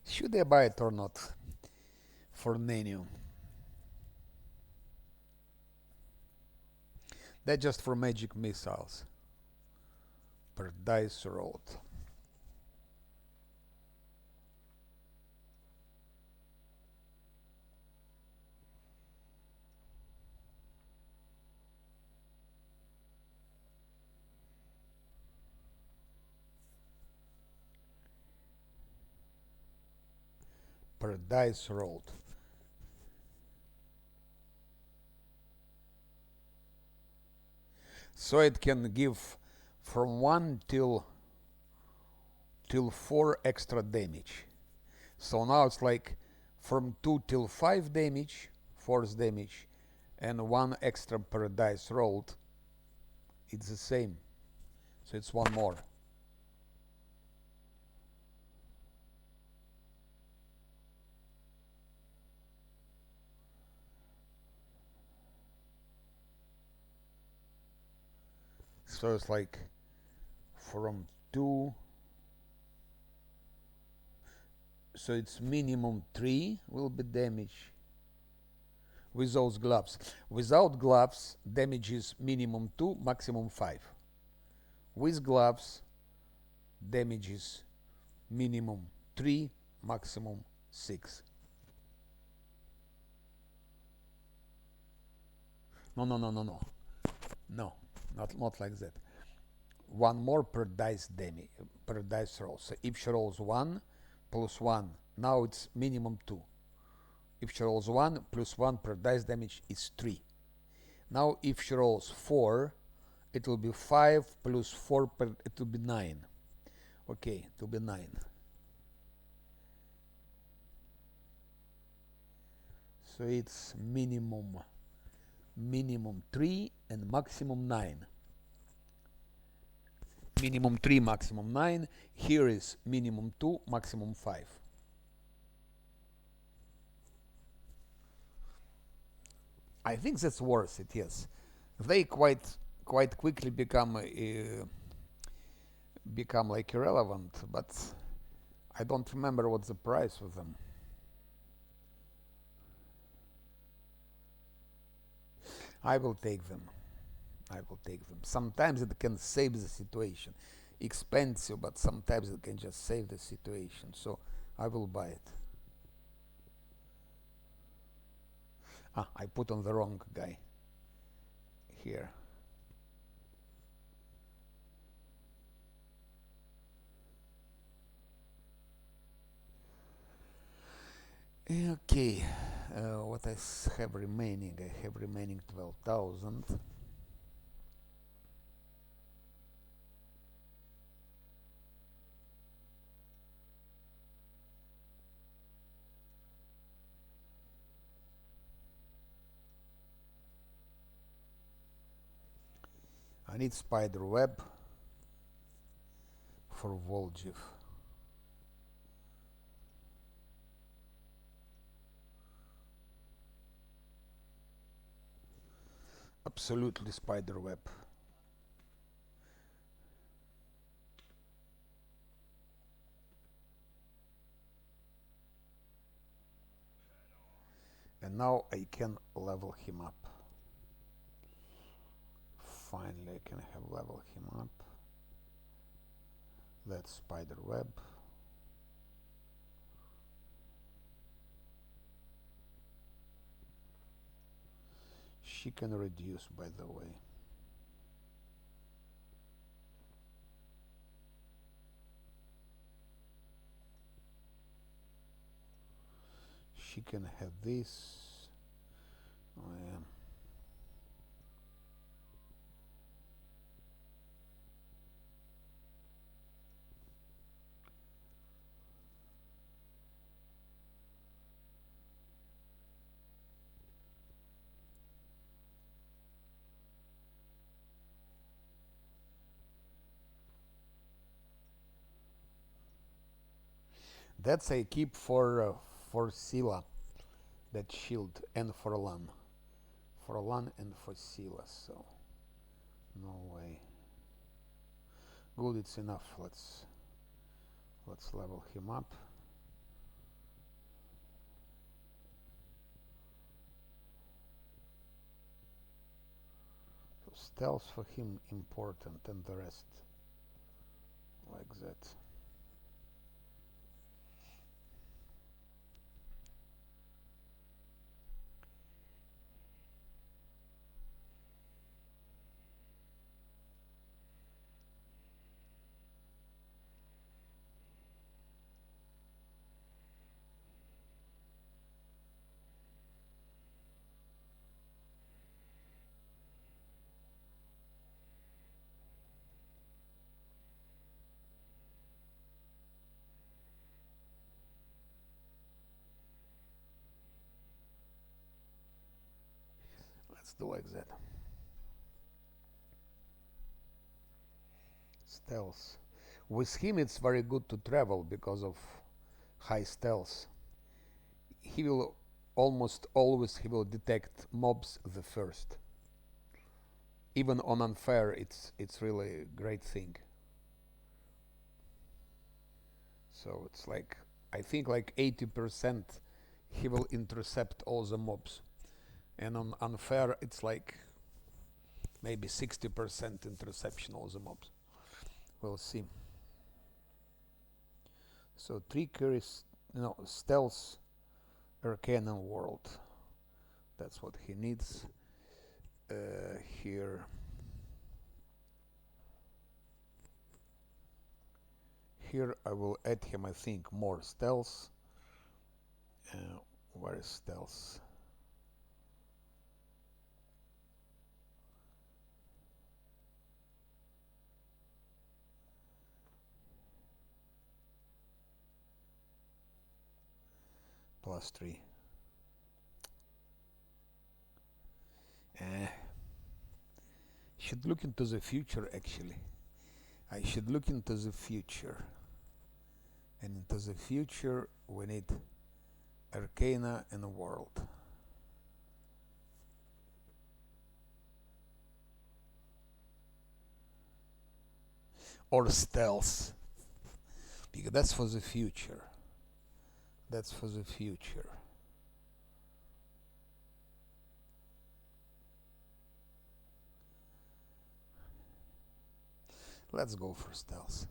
should I buy it or not for Neniu? That's just for magic missiles per dice rolled. Per dice rolled. So it can give from 1 till 4 extra damage. So now it's like from 2 till 5 damage, force damage, and 1 extra per dice rolled. It's the same. So it's one more. So it's like from 2, so it's minimum 3 will be damage with those gloves. Without gloves, damage is minimum 2, maximum 5. With gloves, damage is minimum 3, maximum 6. No, no, no, no, no. No, not like that. One more per dice per dice roll. So if she rolls 1 plus 1, now it's minimum 2. If she rolls 1 plus 1 per dice damage is 3. Now if she rolls 4, it will be 5 plus 4 per, it will be 9. Okay, it will be 9. So it's minimum 3 and maximum 9. Minimum 3, maximum 9. Here is minimum 2, maximum 5. I think that's worth it, yes. They quite quickly become like irrelevant, but I don't remember what's the price of them. I will take them. Sometimes it can save the situation. Expensive, but sometimes it can just save the situation. So I will buy it. I put on the wrong guy here. Okay, what I have remaining? I have remaining 12,000. I need spider web for Voljiv. Absolutely spider web. And now I can level him up. Finally I can have level him up. That's spider web. She can reduce, by the way. She can have this. Oh, yeah. That's I keep for Sila, that shield, and for Lan. For Lan and for Sila, so no way. Good, it's enough. Let's level him up. So stealth for him important, and the rest like that. Let's do like that. Stealth. With him, it's very good to travel because of high stealth. He will almost always he will detect mobs the first. Even on unfair, it's really a great thing. So it's like I think like 80% he will intercept all the mobs, and on unfair it's like maybe 60% interception all the mobs. We'll see. So trickery, stealth, arcana world. That's what he needs here. Here I will add him, I think, more stealth. Where is stealth? +3. Should look into the future actually. I should look into the future. And into the future we need Arcana and a world. Or stealth. Because that's for the future. That's for the future. Let's go for stealth.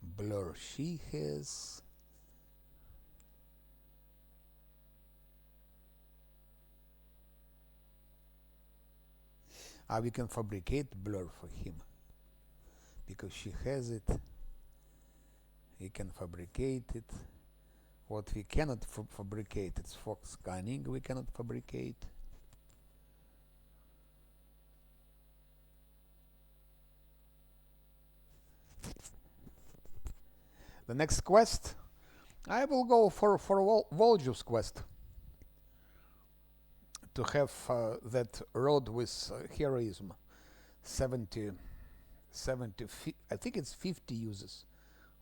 Blur she has. We can fabricate blur for him. Because she has it. He can fabricate it. What we cannot fabricate, it's fox scanning we cannot fabricate. The next quest, I will go for Volju's quest. To have that road with heroism. 70, I think it's 50 uses.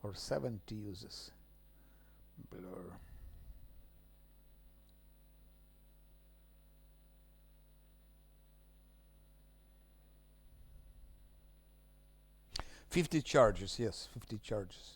Or 70 uses. Blur. $50 charges, yes, $50 charges.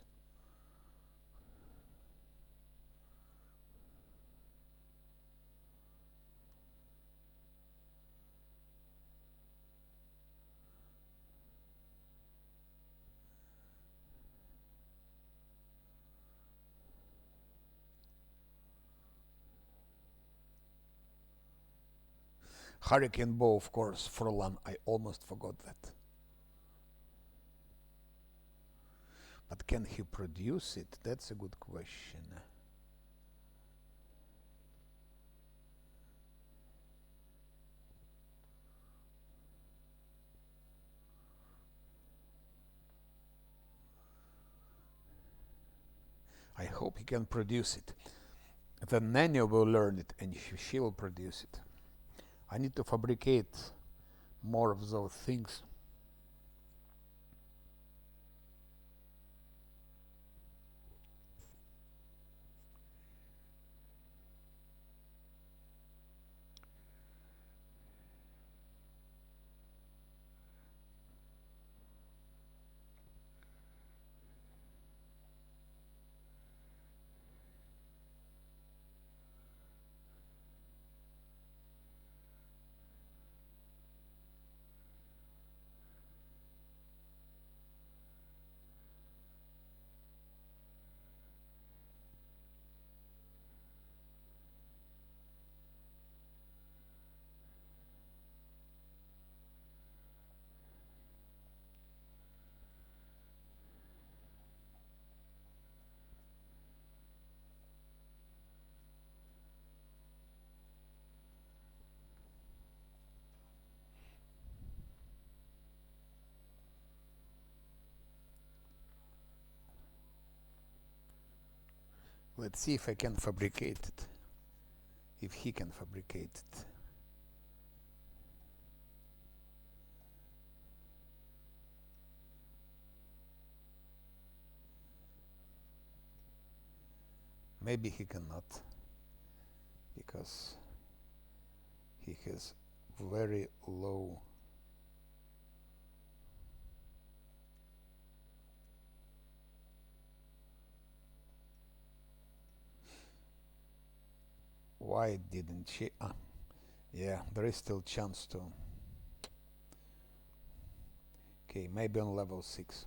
Hurricane bow, of course, Furlan. I almost forgot that. But can he produce it? That's a good question. I hope he can produce it. Then Nanyo will learn it and she will produce it. I need to fabricate more of those things. Let's see if I can fabricate it. If he can fabricate it. Maybe he cannot because he has very low. Why didn't she? Yeah, there is still chance to. Okay, maybe on level 6.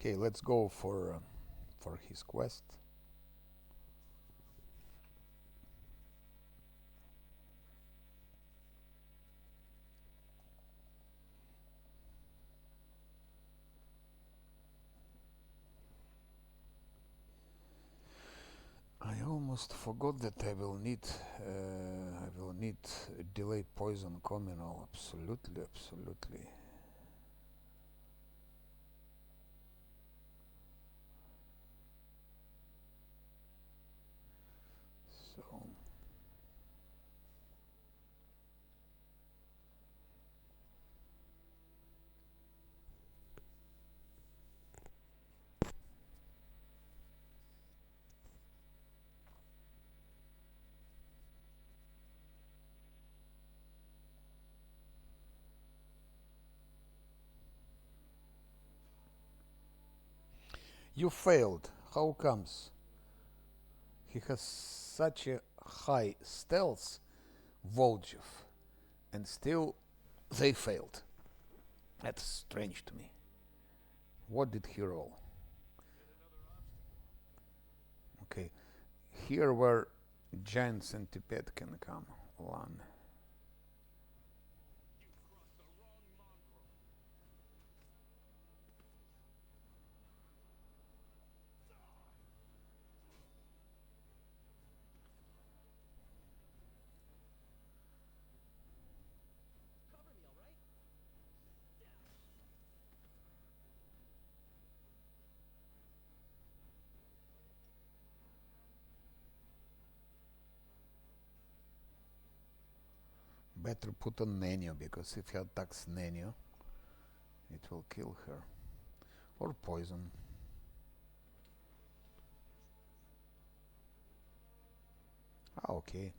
Okay, let's go for his quest. I almost forgot that I will need delay poison communal. Absolutely, absolutely. So you failed. How comes? He has such a high stealth, Voljev, and still they failed. That's strange to me. What did he roll? Okay, here where giant centipede can come. One. Better put on Nenio, because if he attacks Nenio, it will kill her. Or poison. Okay.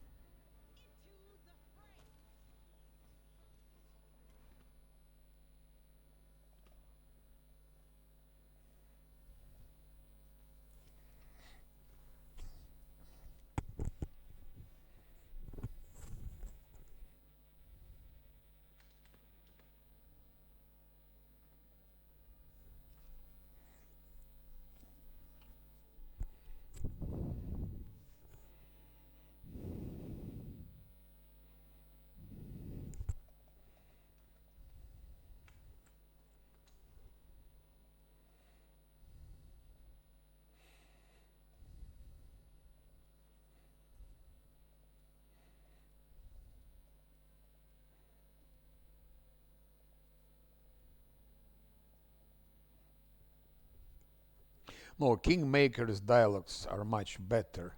No, Kingmaker's dialogues are much better.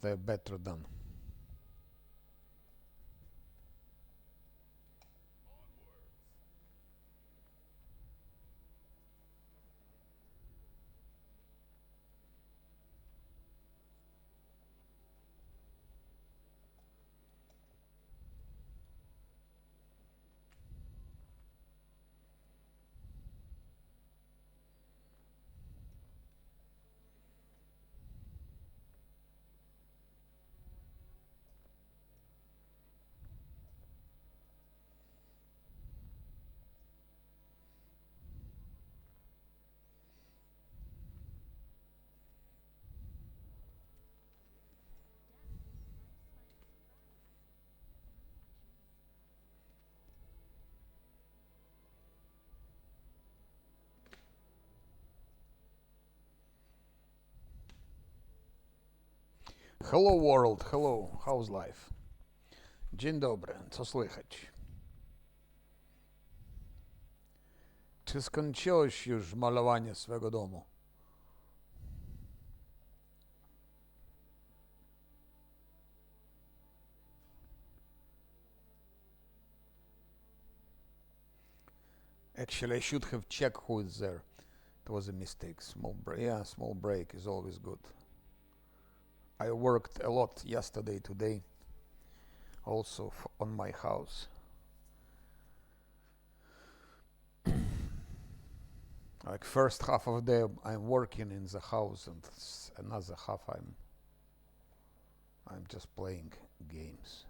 They're better done. Hello world, hello, how's life? Dzień dobry, co słychać? Czy skończyłeś już malowanie swego domu? Actually, I should have checked who is there. It was a mistake. Small break. Yeah, small break is always good. I worked a lot yesterday, today, also on my house. Like first half of the day, I'm working in the house, and another half I'm just playing games.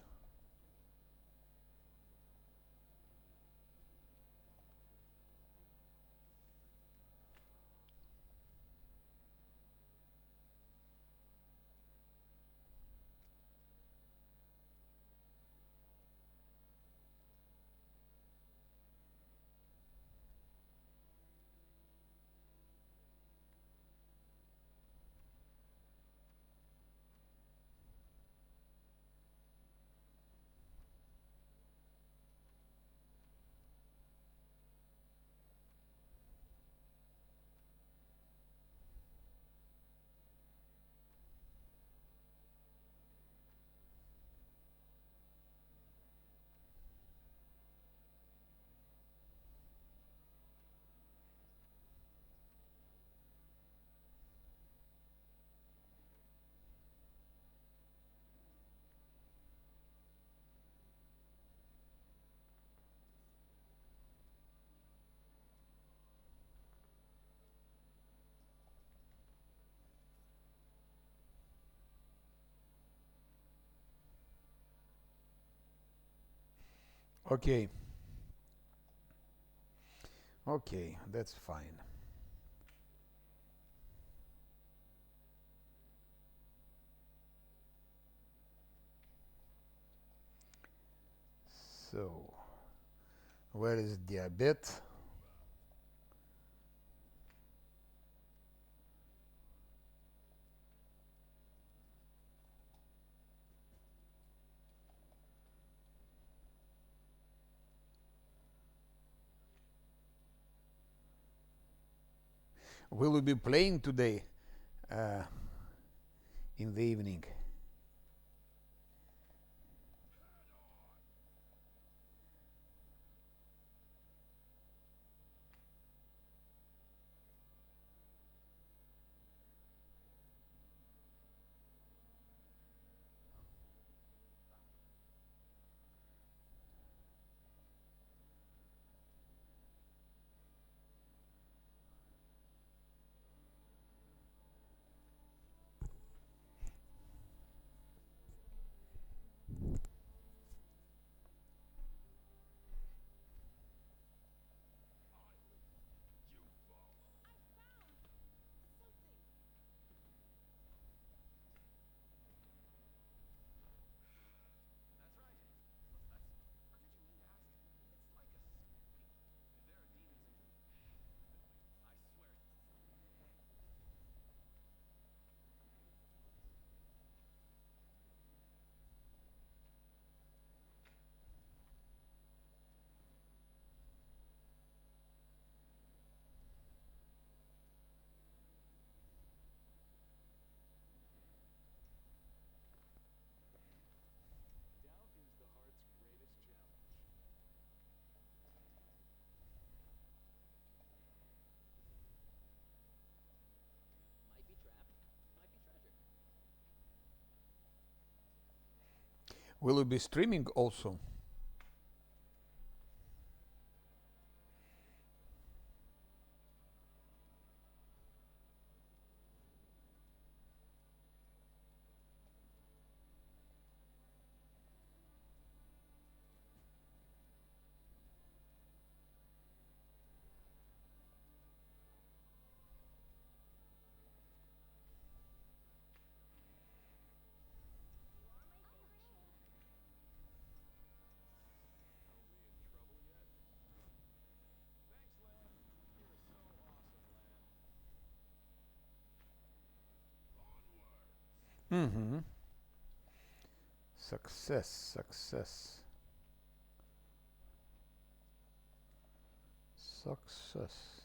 Okay, okay, that's fine. So, where is diabetes? Will we be playing today uh, in the evening? Will we be streaming also? Mm-hmm. Success, success, success.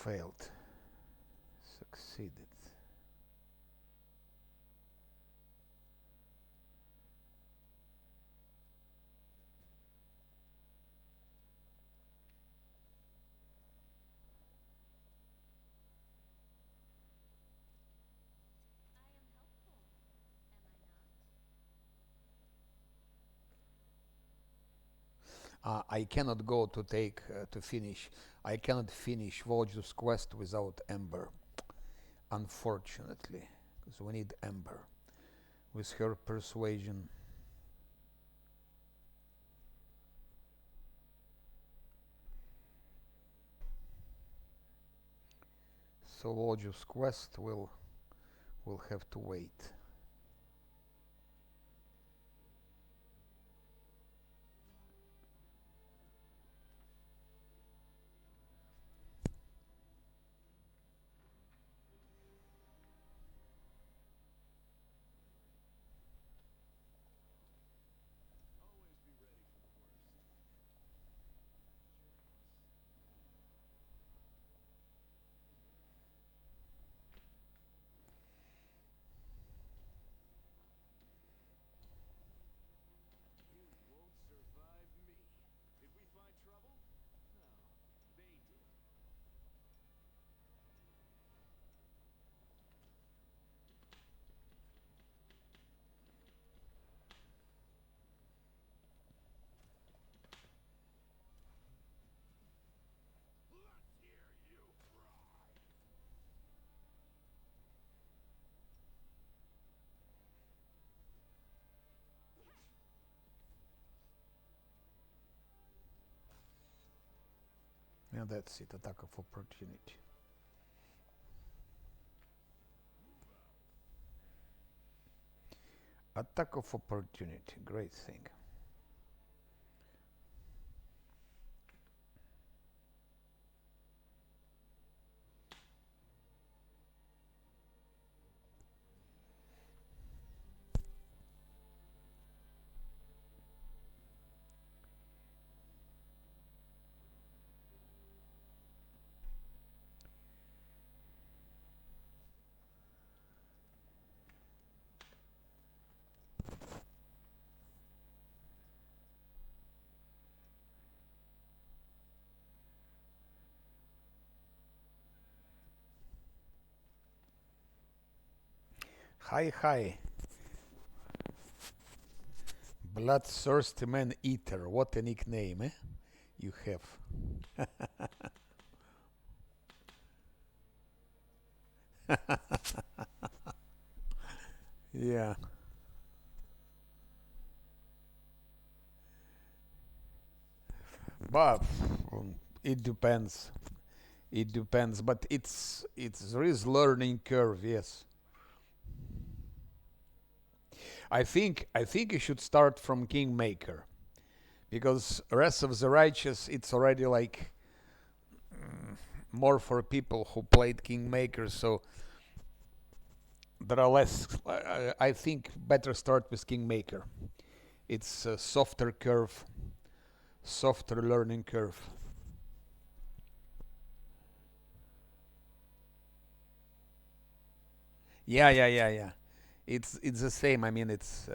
Failed. Succeeded. I cannot go to take to finish. I cannot finish Voyager's quest without Ember, unfortunately, because we need Ember. With her persuasion. So Voyager's quest will have to wait. Yeah, that's it. Attack of opportunity. Attack of opportunity. Great thing. Hi, hi. Bloodthirsty Man Eater. What a nickname, eh? You have. Yeah. But it depends. It depends. But there is learning curve, yes. I think you should start from Kingmaker. Because Wrath of the Righteous, it's already like more for people who played Kingmaker, so there are less. I think better start with Kingmaker. It's a softer curve, softer learning curve. Yeah, yeah, yeah, yeah. It's the same. I mean, it's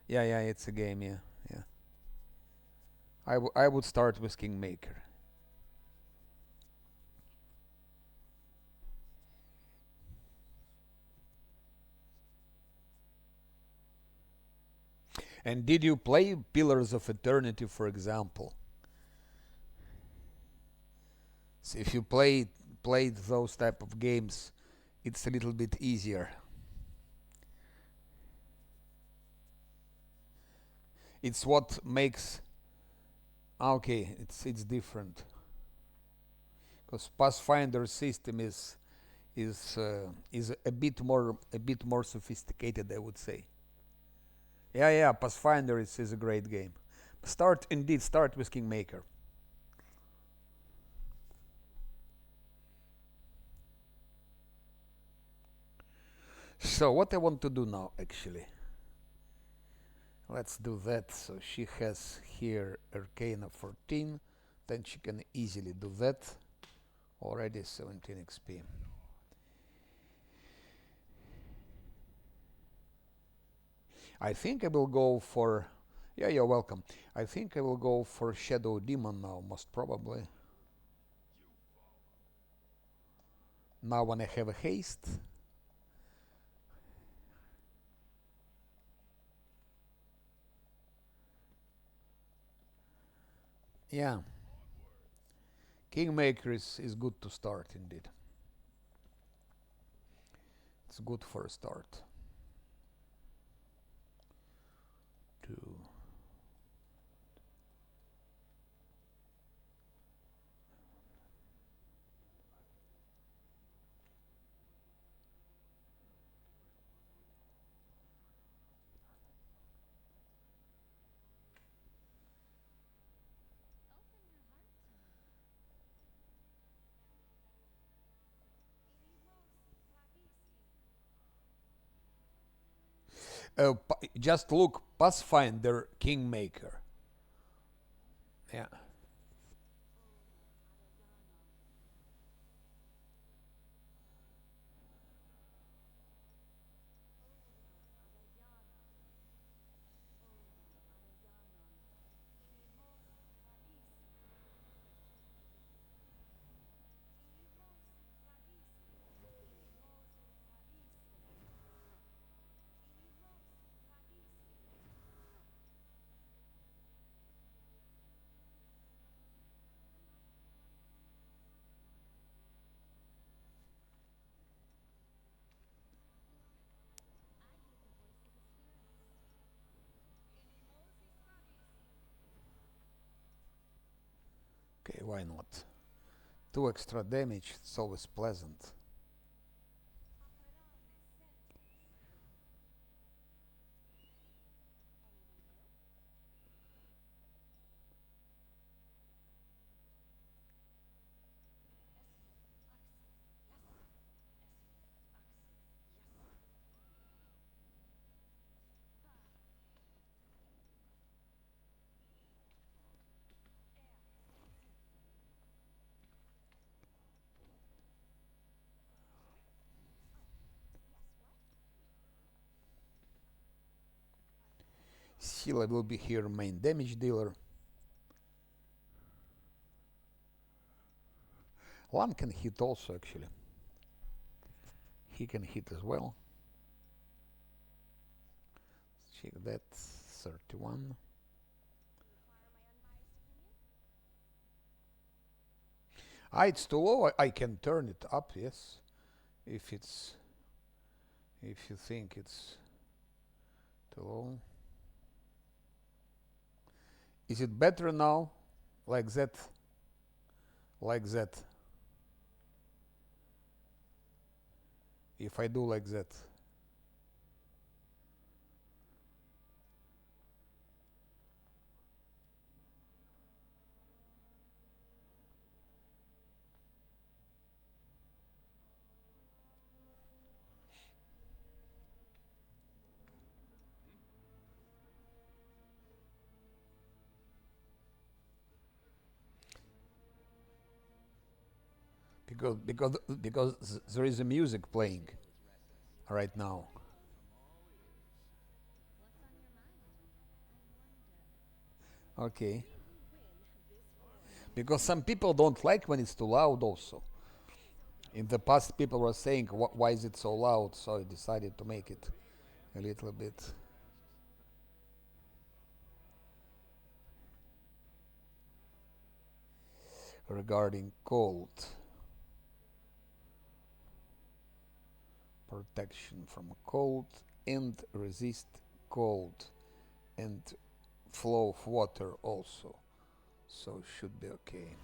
yeah, yeah. It's a game. Yeah, yeah. I would start with Kingmaker. And did you play Pillars of Eternity, for example? So if you played those type of games, it's a little bit easier. It's what makes okay. It's different because Pathfinder system is a bit more sophisticated, I would say. Yeah, yeah. Pathfinder is a great game. Start with Kingmaker. So what I want to do now, actually, let's do that. So she has here Arcana 14, then she can easily do that. Already 17 XP. I think I will go for... Yeah, you're welcome. I think I will go for Shadow Demon now, most probably. Now when I have a haste... Yeah. Kingmaker is good to start, indeed. It's good for a start. 2. Just look, Pathfinder Kingmaker. Yeah. Okay, why not? 2 extra damage, it's always pleasant. Scylla will be here main damage dealer. Lan can hit also, actually. He can hit as well. Check that. 31. Ah, it's too low. I can turn it up, yes. If you think it's too low. Is it better now? Like that? Like that. If I do like that. Because there is a music playing right now. Okay. Because some people don't like when it's too loud also. In the past people were saying why is it so loud, so I decided to make it a little bit. Regarding cold. Protection from cold and resist cold and flow of water also. So should be okay.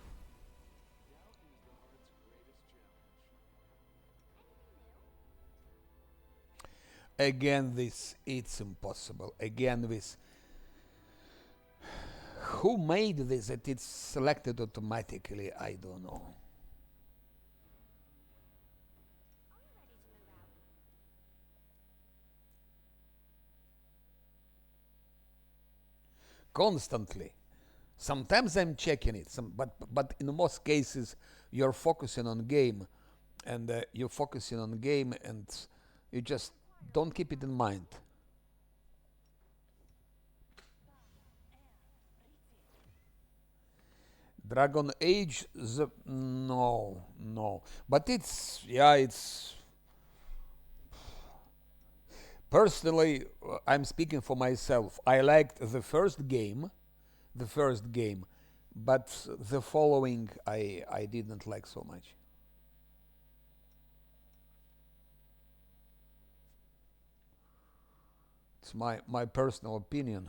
Again this, it's impossible. Again this. Who made this that it's selected automatically? I don't know. Constantly. Sometimes I'm checking it, but in most cases you're focusing on game, and you're focusing on game, and you just don't keep it in mind. Dragon Age, no, no, but it's yeah, it's personally. I'm speaking for myself. I liked the first game, but the following I didn't like so much. It's my personal opinion.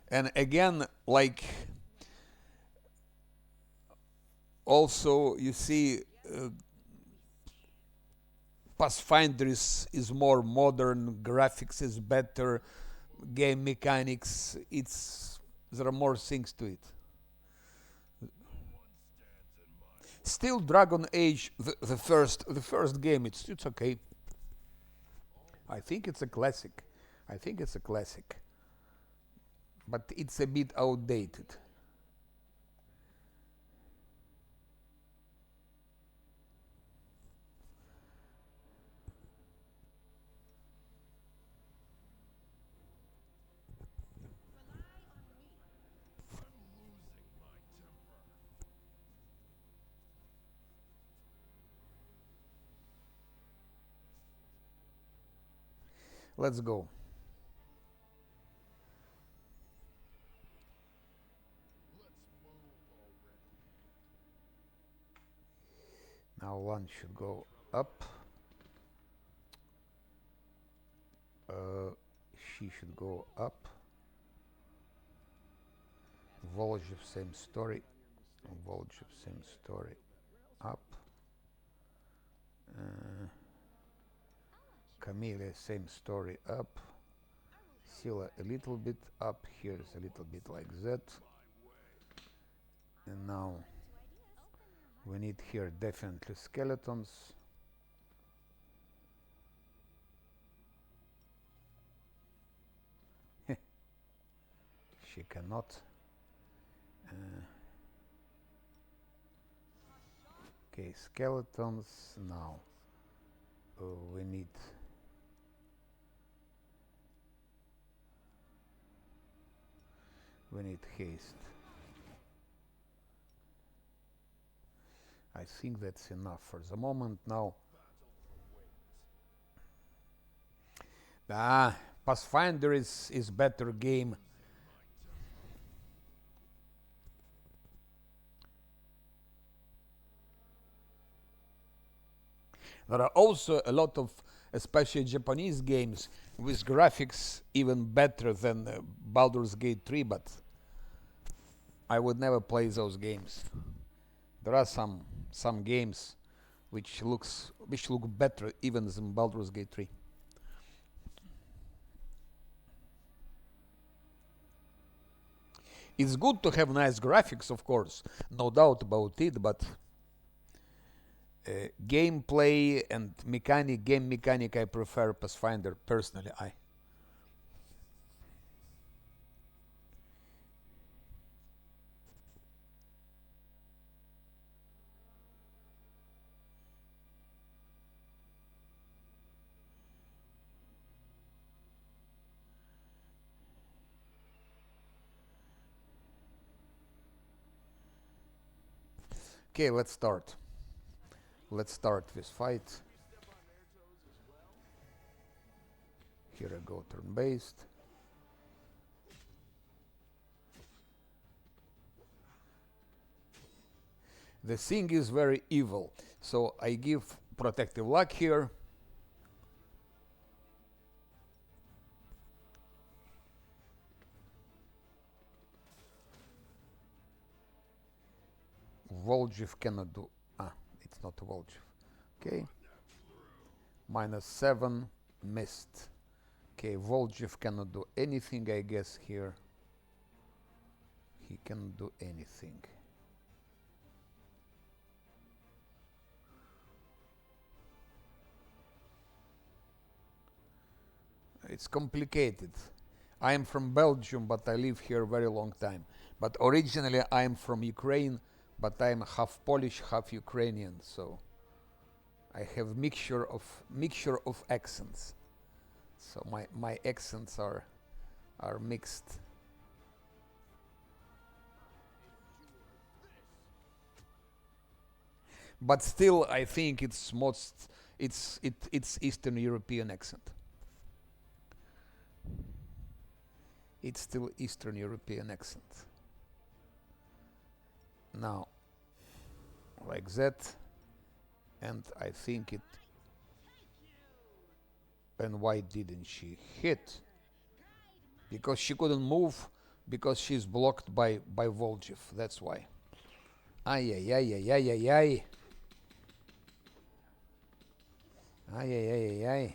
And again, like also you see, Pathfinder is more modern, graphics is better, game mechanics. It's there are more things to it. Still, Dragon Age, the first game, it's okay. I think it's a classic. I think it's a classic, but it's a bit outdated. Let's go. Now one should go up. She should go up. Volozhev, same story. Volozhev, same story. Up. Uh, Camellia, same story. Up. Scylla, a little bit up. Here's a little bit like that. And now we need here definitely skeletons. She cannot. Okay, skeletons now. We need haste. I think that's enough for the moment now. Pathfinder is better game. There are also a lot of, especially Japanese games, with graphics even better than Baldur's Gate 3, but I would never play those games. There are some games which look better even than Baldur's Gate 3. It's good to have nice graphics, of course, no doubt about it, but gameplay and game mechanic, I prefer Pathfinder personally. Okay, let's start. Let's start this fight. Here I go, turn-based. The thing is very evil, so I give protective luck here. Voljev cannot do. It's not Voljev. Okay. -7, missed. Okay, Voljev cannot do anything, I guess, here. He cannot do anything. it's complicated. I am from Belgium, but I live here a very long time. But originally I am from Ukraine, but I am half Polish, half Ukrainian, so I have mixture of accents. So my accents are mixed. But still I think it's Eastern European accent. It's still Eastern European accent. Now, like that, and I think it. And why didn't she hit? Because she couldn't move, because she's blocked by Voljev. That's why. Ay ay ay ay ay ay ay. Ay ay ay ay ay.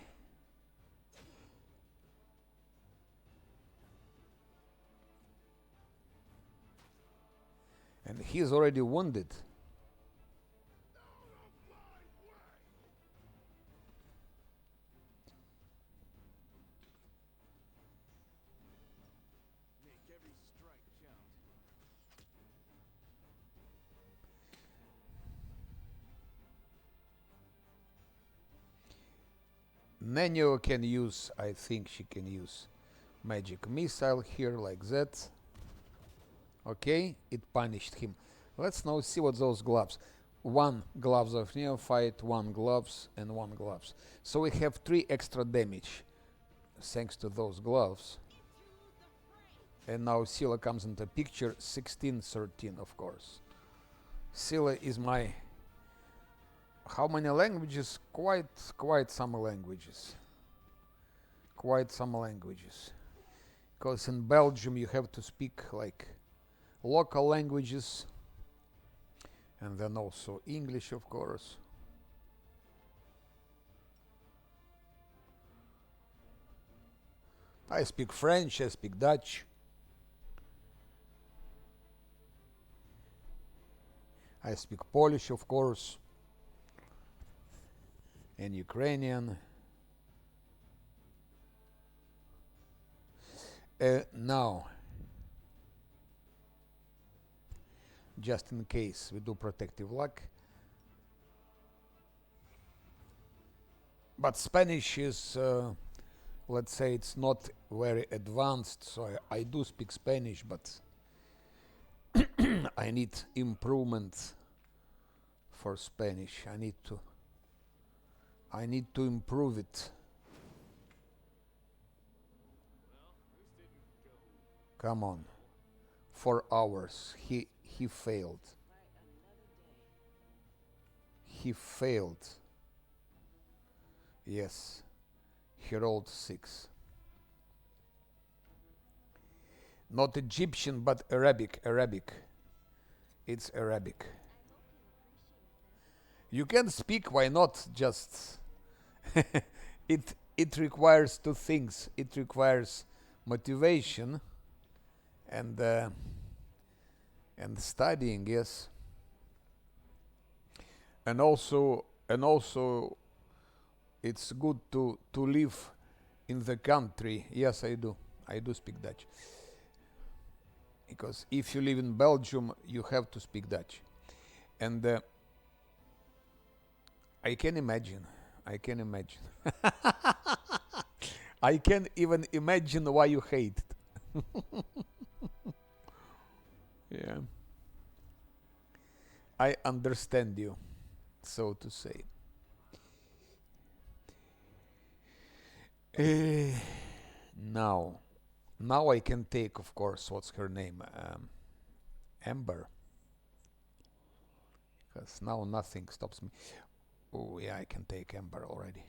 And he's already wounded. Nenio can use, I think she can use magic missile here like that. Okay, it punished him. Let's now see what those gloves. One gloves of neophyte, one gloves, and one gloves. So we have 3 extra damage thanks to those gloves. And now Scylla comes into picture, 16-13 of course. Scylla is my... How many languages? Quite some languages. Quite some languages. Because in Belgium you have to speak like local languages, and then also English, of course. I speak French, I speak Dutch. I speak Polish, of course, and Ukrainian. Now, just in case we do protective luck. But Spanish is, let's say, it's not very advanced, so I do speak Spanish, but I need improvement for Spanish. I need to improve it. Come on. 4 hours. He failed. He failed. Yes. He rolled 6. Not Egyptian, but Arabic. Arabic. It's Arabic. You can speak, why not? Just it requires 2 things. It requires motivation and studying, yes. And also it's good to live in the country. Yes, I do speak Dutch. Because if you live in Belgium, you have to speak Dutch. And I can imagine. I can even imagine why you hate it. Yeah. I understand you, so to say. Now I can take, of course, what's her name? Amber. Because now nothing stops me. Oh, yeah, I can take Amber already.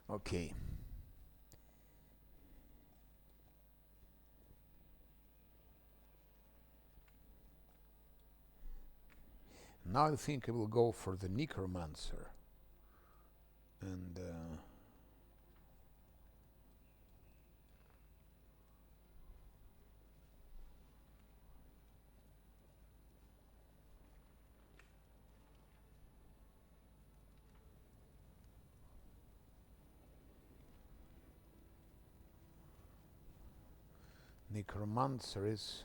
Okay. Now I think I will go for the necromancer. And necromancer is...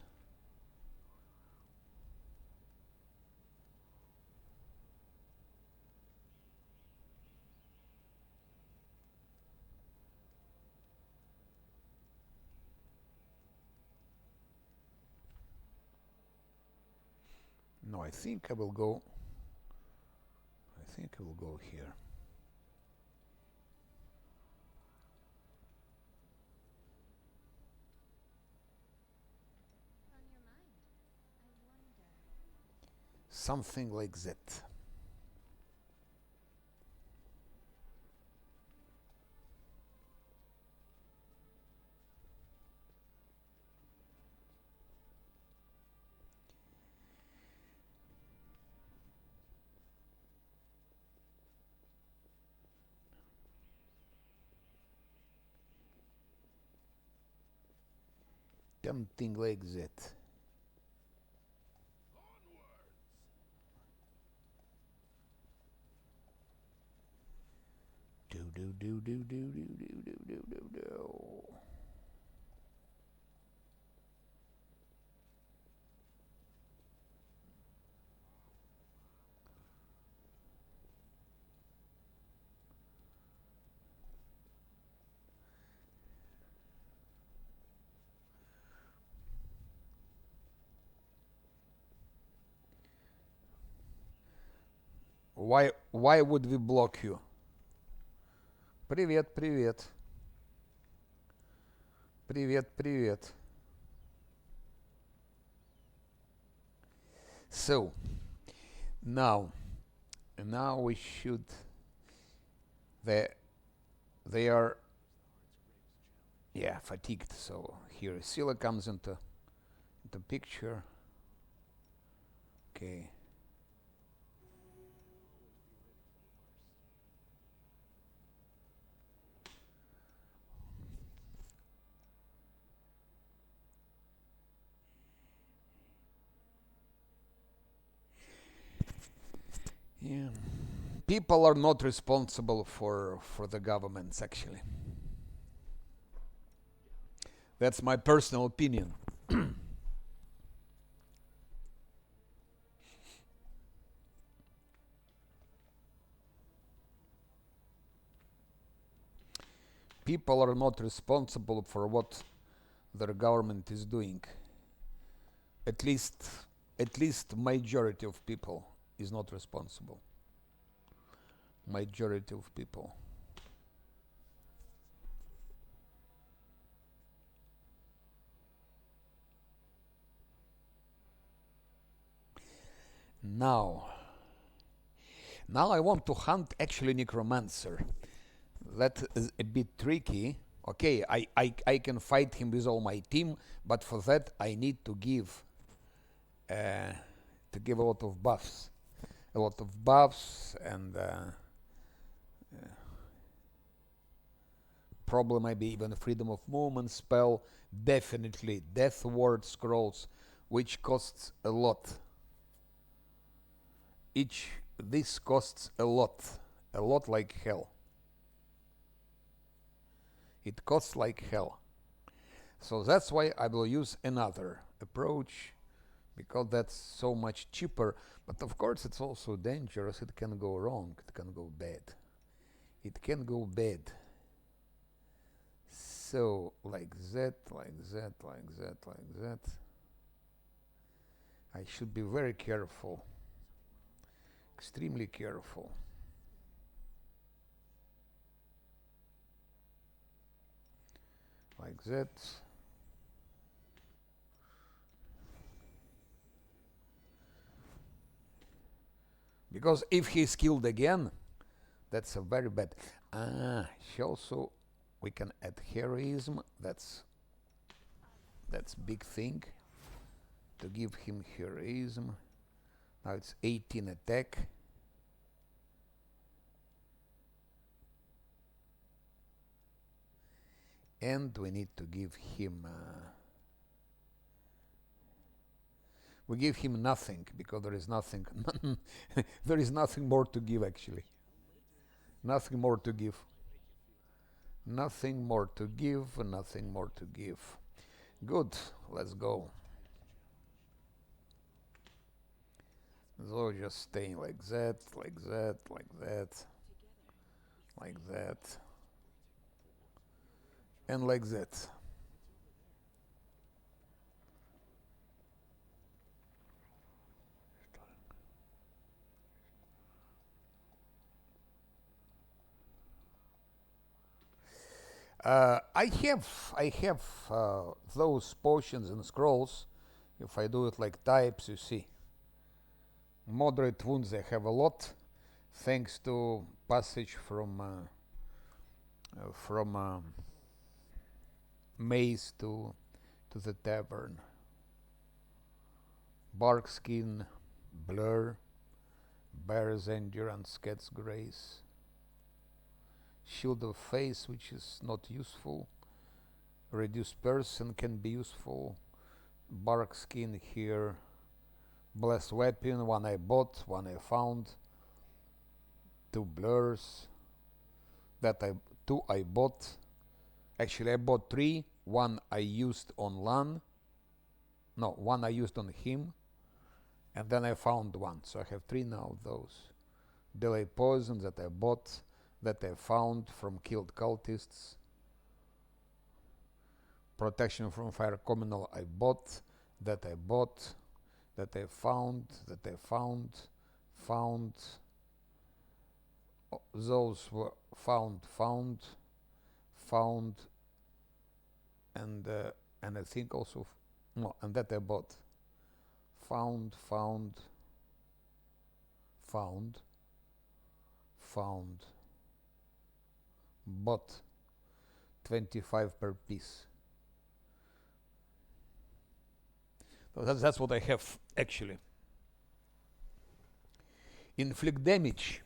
No, I think I will go... I think I will go here. Something like that. Something like that. Do. Why would we block you? Привет, привет. Привет, привет. So, now we should... They are... Yeah, fatigued. So here Scylla comes into picture. Okay. Yeah. People are not responsible for the governments, actually. That's my personal opinion. People are not responsible for what their government is doing. At least majority of people is not responsible. Majority of people. Now I want to hunt actually necromancer. That is a bit tricky. Okay, I can fight him with all my team, but for that I need to give a lot of buffs. A lot of buffs and probably maybe even freedom of movement spell, definitely death ward scrolls, which costs a lot. This costs a lot like hell. It costs like hell. So that's why I will use another approach, because that's so much cheaper. But of course it's also dangerous. It can go wrong. It can go bad. It can go bad. So like that, like that, like that, like that. I should be very careful. Extremely careful. Like that. Because if he's killed again, that's a very bad. She also, we can add heroism. That's big thing to give him heroism. Now it's 18 attack. And we need to give him we give him nothing because there is nothing there is nothing more to give actually. Nothing more to give. Nothing more to give, nothing more to give. Good, let's go. So just staying like that, like that, like that, like that, and like that. I have those potions and scrolls. If I do it like types, you see, moderate wounds I have a lot, thanks to passage from maze to the tavern. Bark skin, blur, bear's endurance, cat's grace. Shield of face, which is not useful. Reduced person can be useful. Bark skin here. Blessed weapon, one I bought, one I found. Two blurs. Two I bought. Actually, I bought three. One I used on Lan. No, one I used on him. And then I found one. So I have three now of those. Delay poison that I bought, that I found from killed cultists. Protection from fire communal I bought, that I bought, that I found, found. Those were found, and I think also no, and that I bought. Found, bought 25 per piece. So that's what I have actually. Inflict damage.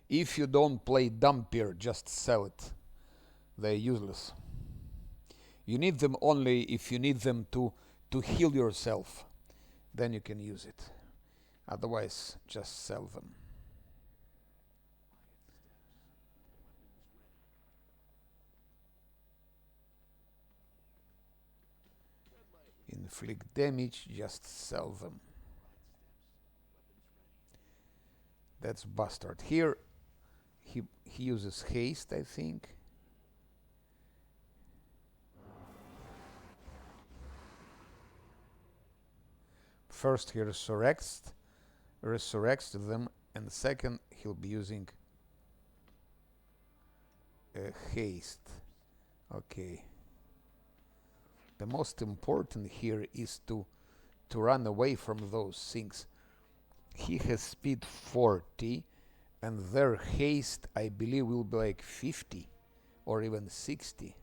If you don't play Dampier, just sell it. They're useless. You need them only if you need them to heal yourself. Then you can use it. Otherwise, just sell them. Inflict damage, just sell them. That's bastard. Here, he uses haste, I think. First, he resurrects them, and second, he'll be using haste. Okay. The most important here is to run away from those things. He has speed 40, and their haste, I believe, will be like 50 or even 60.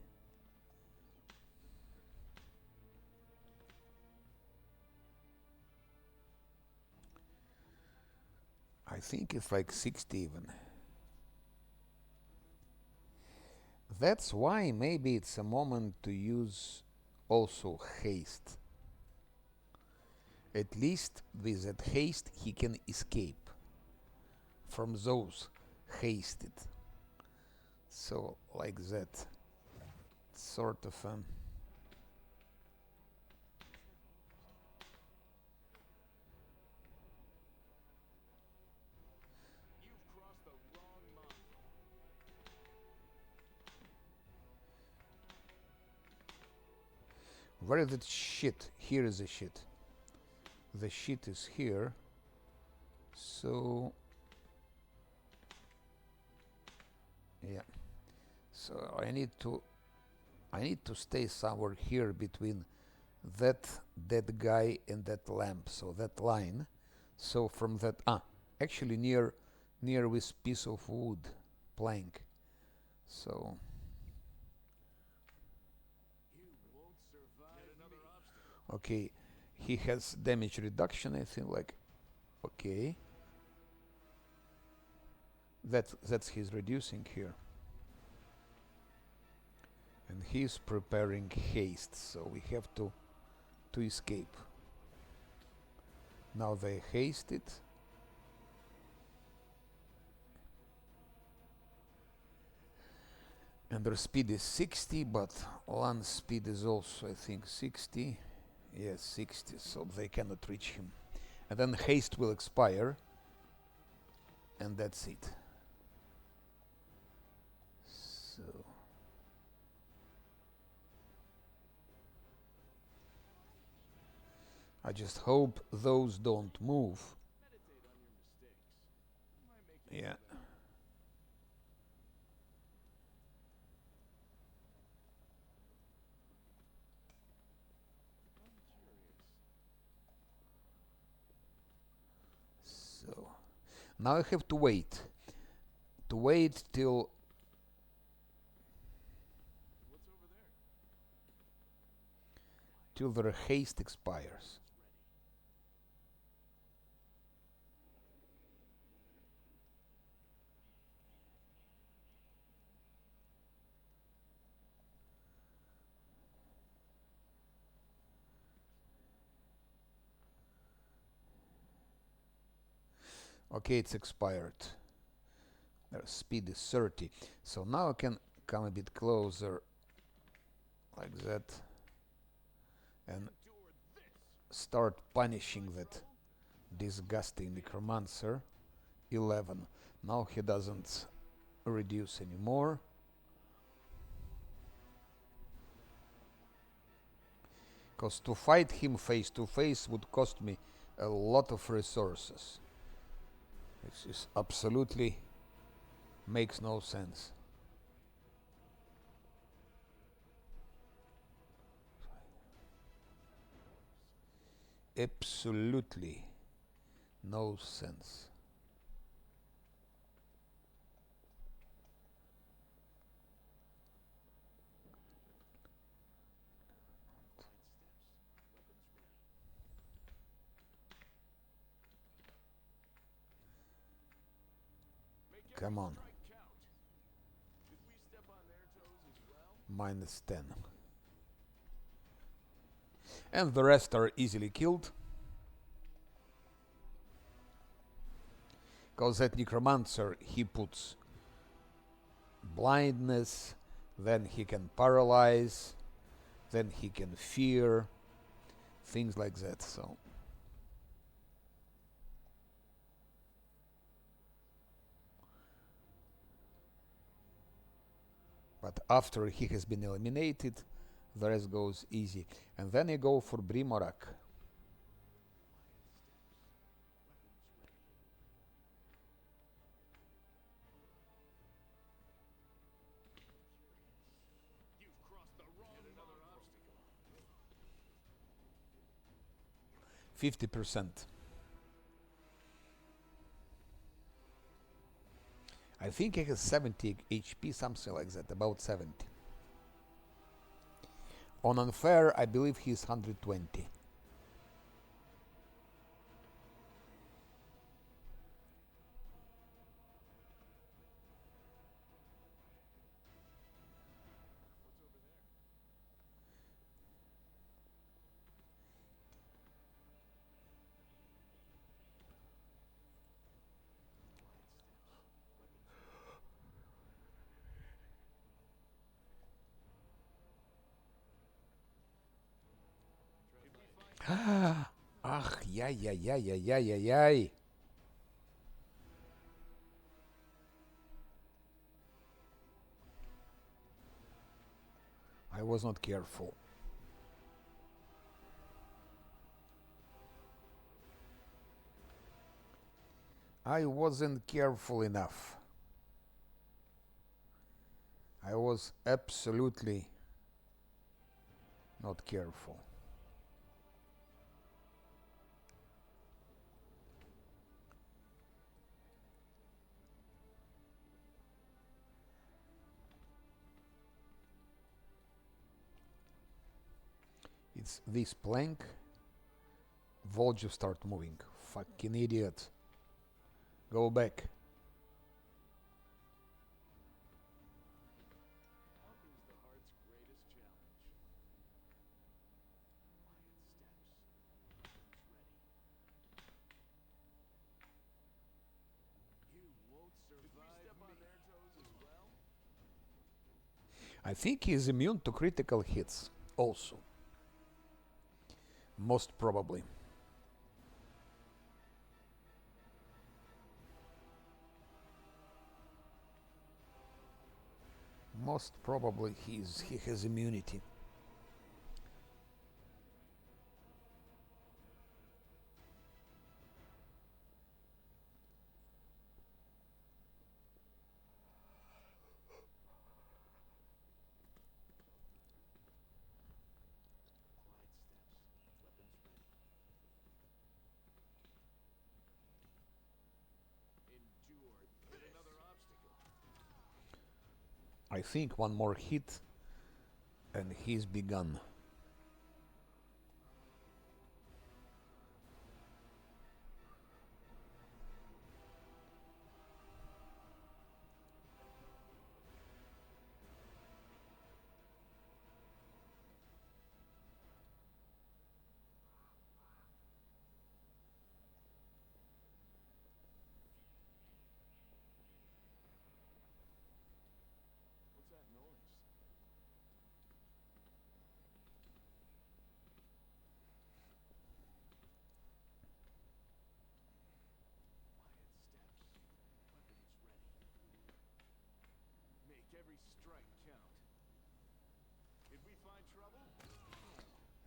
I think it's like 60 even. That's why maybe it's a moment to use also haste. At least with that haste he can escape from those hasted. So like that sort of where is that shit? Here is the shit. The shit is here. So yeah. So I need to stay somewhere here between that dead guy and that lamp. So that line. So from that actually near this piece of wood plank. So okay, he has damage reduction, I think, like, okay. That's his reducing here. And he's preparing haste, so we have to escape. Now they hasted. And their speed is 60, but land speed is also, I think, 60. Yes, 60, so they cannot reach him. And then haste will expire. And that's it. So I just hope those don't move. Yeah. So now I have to wait. To wait till their haste expires. Okay, it's expired. Their speed is 30. So now I can come a bit closer, like that, and start punishing that disgusting necromancer. 11. Now he doesn't reduce anymore. Because to fight him face to face would cost me a lot of resources. Which is absolutely makes no sense. Absolutely no sense. Come on. -10. And the rest are easily killed. Because that necromancer, he puts blindness, then he can paralyze, then he can fear, things like that. So but after he has been eliminated, the rest goes easy. And then you go for Brimorak. %. I think he has 70 HP, something like that, about 70. On unfair, I believe he's 120. Ach, yay. I was not careful. I wasn't careful enough. I was absolutely not careful. hits this plank, Voljev start moving. Fucking idiot. Go back. I think he is immune to critical hits also. Most probably. Most probably he has immunity. I think one more hit and he's begun.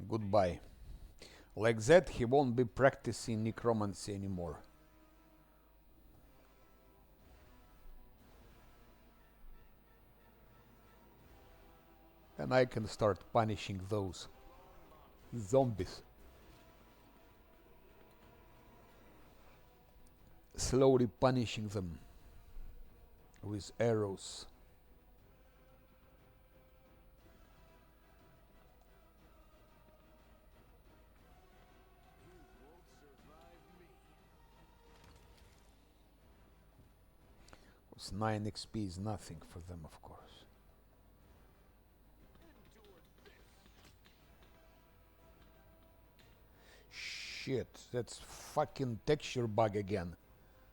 Goodbye. Like that, he won't be practicing necromancy anymore. And I can start punishing those zombies. Slowly punishing them with arrows. With 9 XP is nothing for them, of course. Shit, that's fucking texture bug again.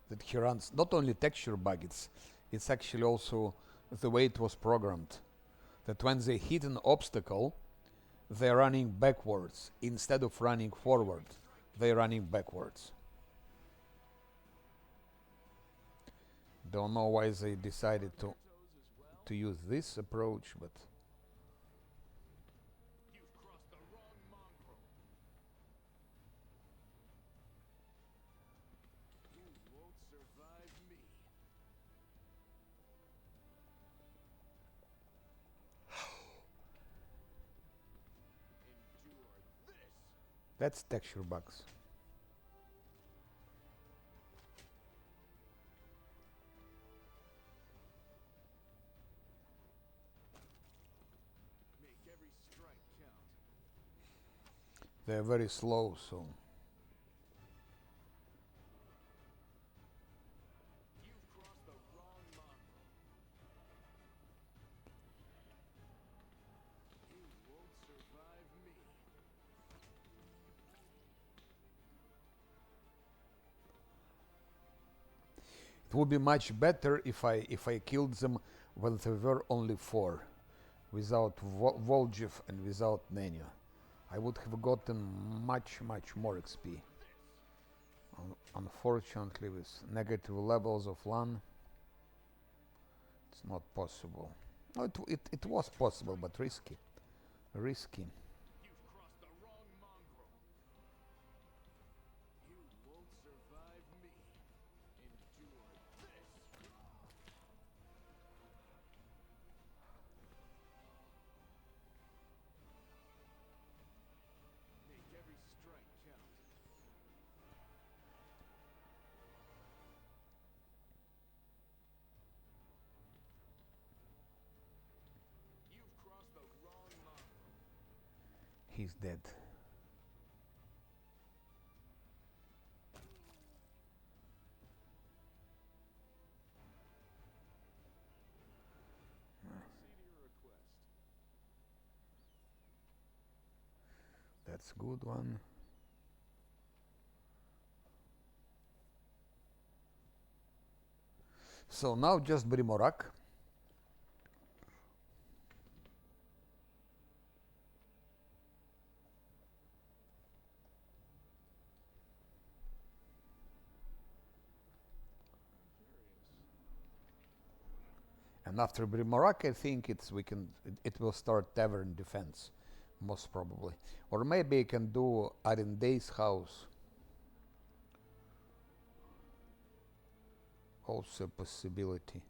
That he runs. Not only texture bug, it's actually also the way it was programmed. That when they hit an obstacle, they're running backwards. Instead of running forward, they're running backwards. Don't know why they decided to use this approach, but that's texture bugs. They're very slow, so it would be much better if I killed them when there were only 4, without Voljev and without Nenya. I would have gotten much more XP. Unfortunately, with negative levels of LAN, it's not possible. No, it was possible, but risky. Risky. He's dead. That's a good one. So now just Brimorak. And after Brimorak, I think it will start Tavern Defense, most probably. Or maybe I can do Arenda's House. Also a possibility.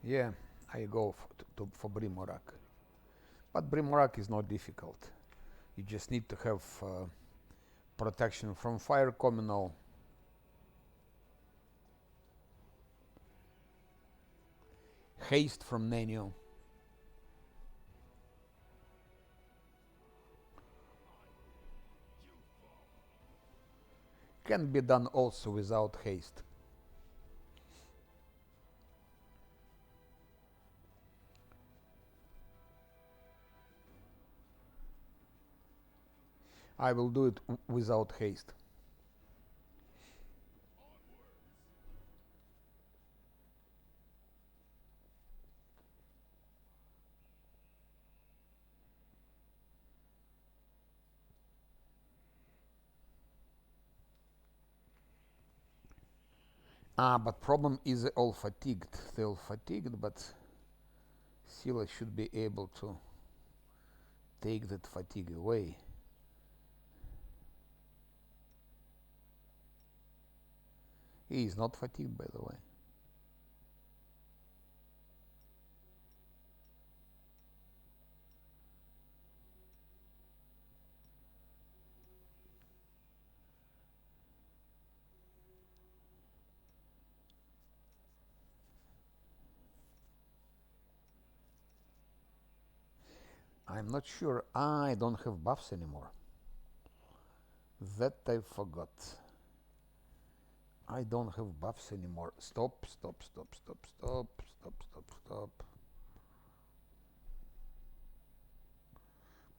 Yeah, I go for Brimorak. But Brimorak is not difficult. You just need to have protection from fire communal. Haste from Nenio. Can be done also without haste. I will do it without haste. But problem is they're all fatigued. They're all fatigued, but Sila should be able to take that fatigue away. He is not fatigued, by the way. I'm not sure. I don't have buffs anymore. That I forgot. I don't have buffs anymore. Stop.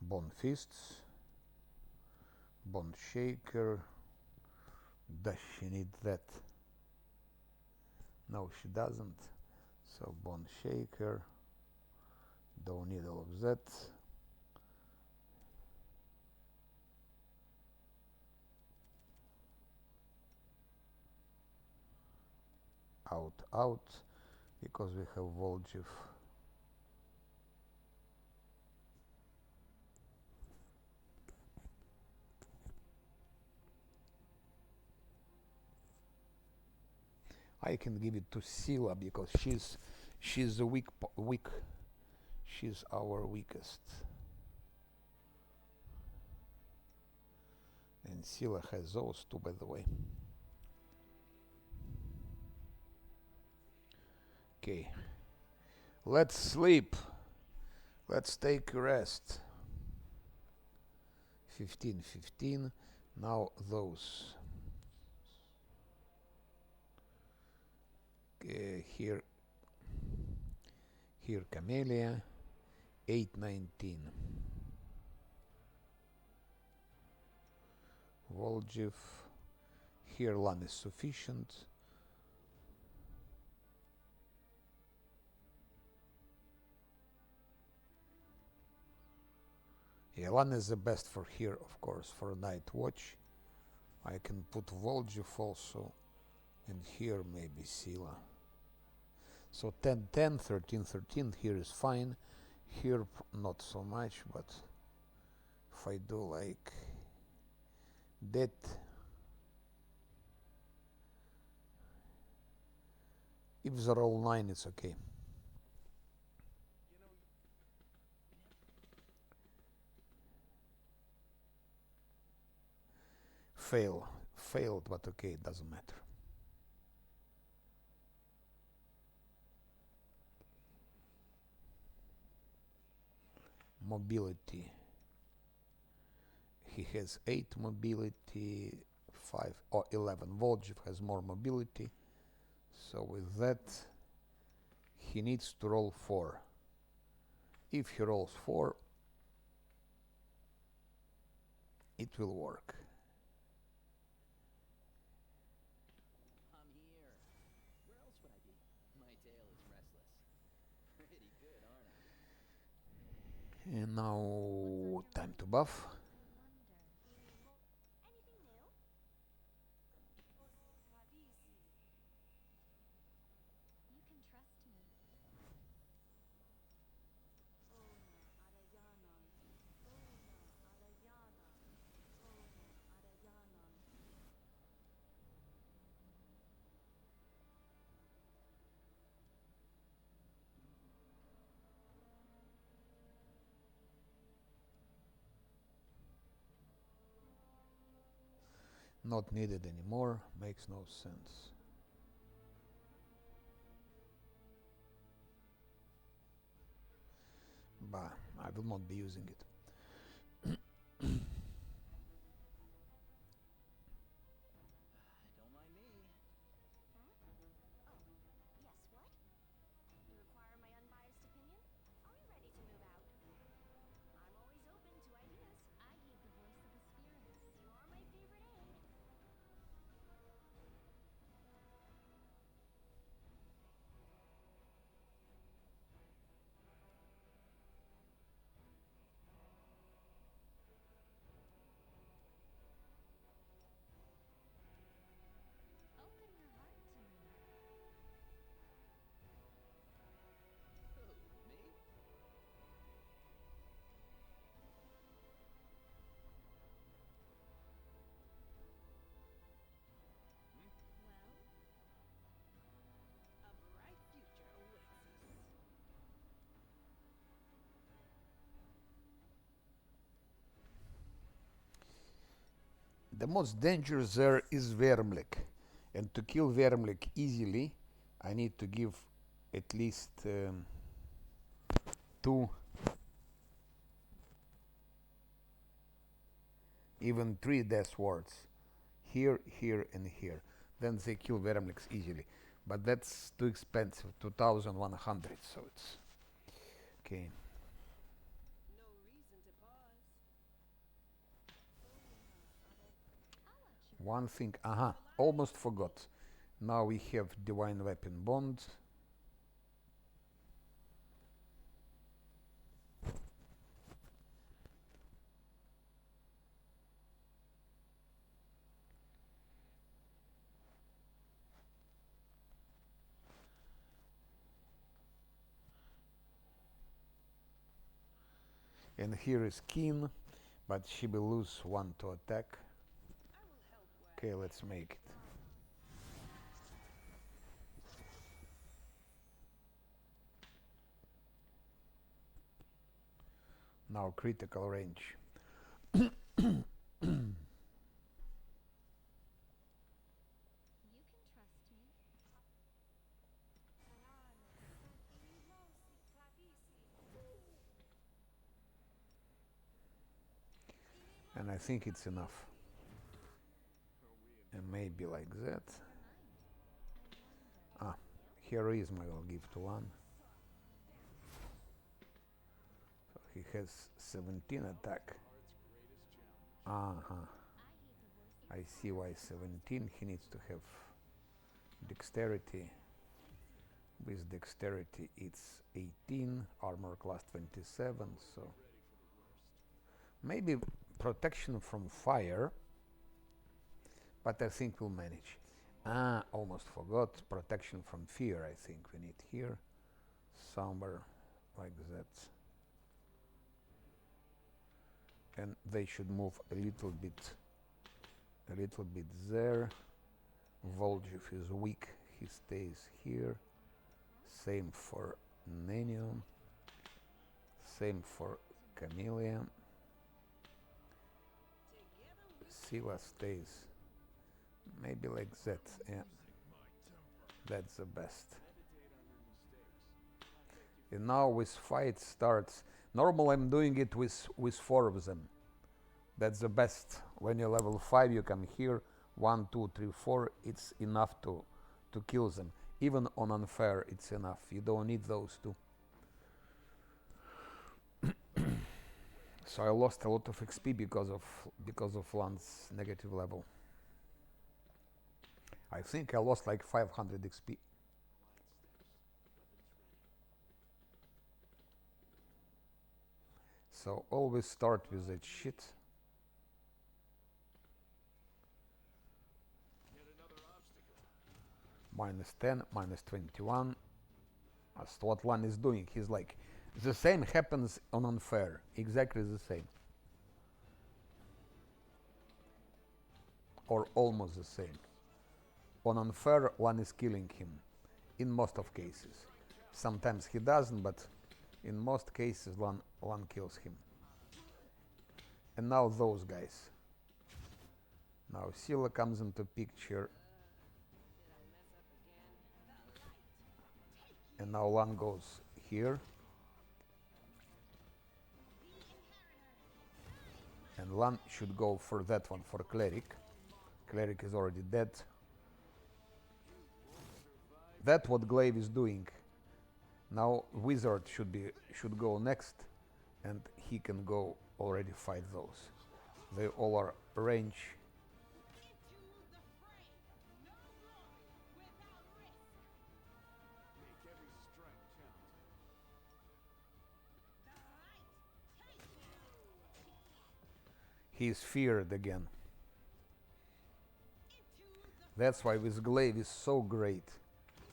Bone Fists. Bone Shaker. Does she need that? No, she doesn't. So Bone Shaker. Don't need all of that. Out, because we have Voljiv. I can give it to Sila because she's the weak. She's our weakest. And Sila has those two, by the way. Okay. Let's sleep. Let's take a rest. 15. Now those. Here Camellia. 819. Voljiv. Here Lan is sufficient. Yeah, Lan is the best for here, of course, for Night Watch. I can put Voljiv also, and here maybe Sila. So 10, 13, here is fine. Here not so much, but if I do like that, If they roll 9, it's okay. Failed, but okay, it doesn't matter. Mobility. He has 8 mobility, 5 or 11. Voljev has more mobility. So with that, he needs to roll 4. If he rolls 4, it will work. I'm here. Where else would I be? My tail is restless. Pretty good, aren't I? And now time to buff. Anything new? You can trust me. Not needed anymore, makes no sense. But I will not be using it. Don't mind me. Huh? Oh, yes, what? You require my unbiased opinion? Are we ready to move out? I'm always open to ideas. I heed the voice of the spirits. You are my favorite aide. Open your heart to me. Who, me? Well? A bright future awaits us. The most dangerous there is Vermlik. And to kill Vermlik easily, I need to give at least 2, even 3 death wards. Here, here, and here. Then they kill Vermlix easily. But that's too expensive, 2,100, so it's okay. No reason to pause. I'll let you. One thing, almost forgot. Now we have Divine Weapon Bond. And here is Keen, but she will lose 1 to attack. I will help where Okay, let's make it. Now critical range. You can trust me. And I think it's enough. And maybe like that. You're mine. I wonder. Heroism I will give to 1. So he has 17 attack. Uh-huh. I heed the voice of I see why 17. He needs to have dexterity. With dexterity it's 18, armor class 27, so maybe protection from fire, but I think we'll manage. Almost forgot, protection from fear I think we need here, somewhere like that. And they should move a little bit there. Voljev is weak, he stays here. Same for Nenium. Same for Chameleon. Sila stays. Maybe like that, yeah. That's the best. And now with fight starts. Normally I'm doing it with 4 of them. That's the best. When you're level 5 you come here. 1, 2, 3, 4. It's enough to kill them. Even on unfair it's enough. You don't need those 2. So I lost a lot of XP because of Lan's negative level. I think I lost like 500 XP. So always start with that shit. -10, -21. That's what Lan is doing. He's like, the same happens on unfair. Exactly the same. Or almost the same. On unfair, Lan is killing him. In most of cases. Sometimes he doesn't, but in most cases Lan kills him. And now those guys. Now Sila comes into picture. And now Lan goes here. And Lan should go for that one, for Cleric. Cleric is already dead. That's what Glaive is doing. Now Wizard should go next, and he can go already fight those. They all are range. He is feared again. That's why this Glaive is so great.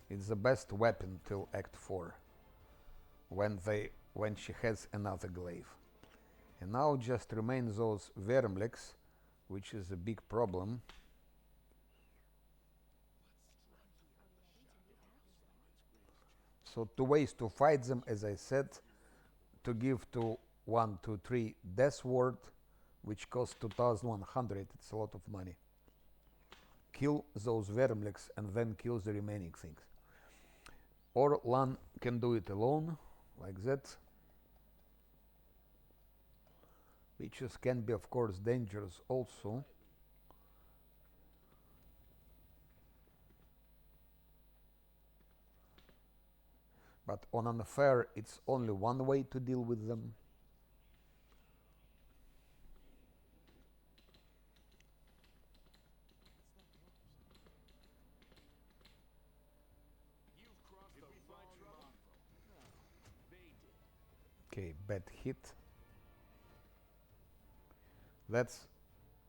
It's the best weapon till Act 4. When she has another Glaive. And now just remain those Vermlex, which is a big problem. So 2 ways to fight them, as I said, to give to 1, 2, 3 Death Ward, which costs 2100, it's a lot of money. Kill those Vermlex and then kill the remaining things. Or Lan can do it alone, like that. Which can be of course dangerous also. But on unfair it's only one way to deal with them. Okay, bad hit.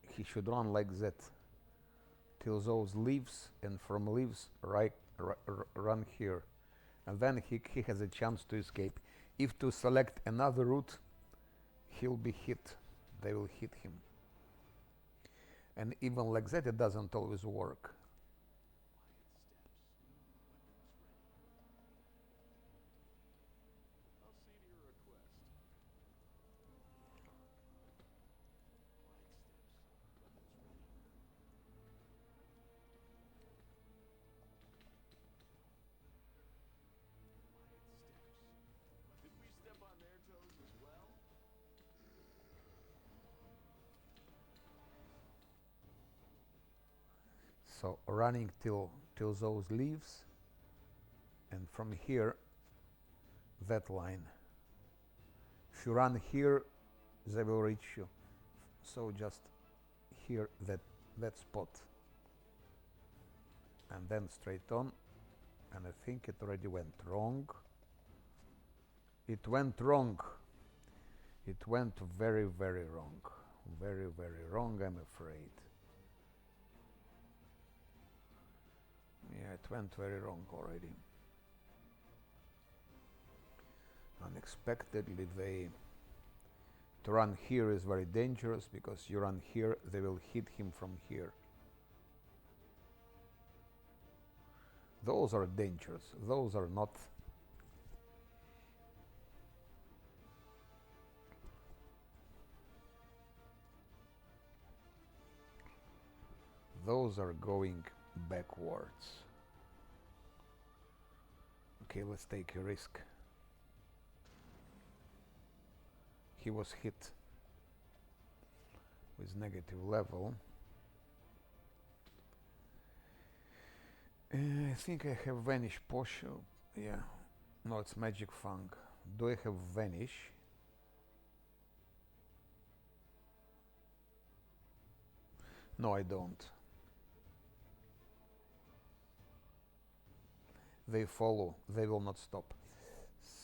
He should run like that till those leaves, and from leaves run here, and then he has a chance to escape. If to select another route, he'll be hit. They will hit him, and even like that it doesn't always work. So running till those leaves, and from here that line. If you run here, they will reach you. So just here that spot, and then straight on. And I think it already went wrong. It went wrong. It went very, very wrong. Very, very wrong, I'm afraid. Yeah, it went very wrong already. Unexpectedly, to run here is very dangerous, because you run here, they will hit him from here. Those are dangerous. Those are not Those are going backwards. Okay, let's take a risk. He was hit with negative level. I think I have Vanish Potion. Yeah. No, it's Magic Fang. Do I have Vanish? No, I don't. They follow. They will not stop.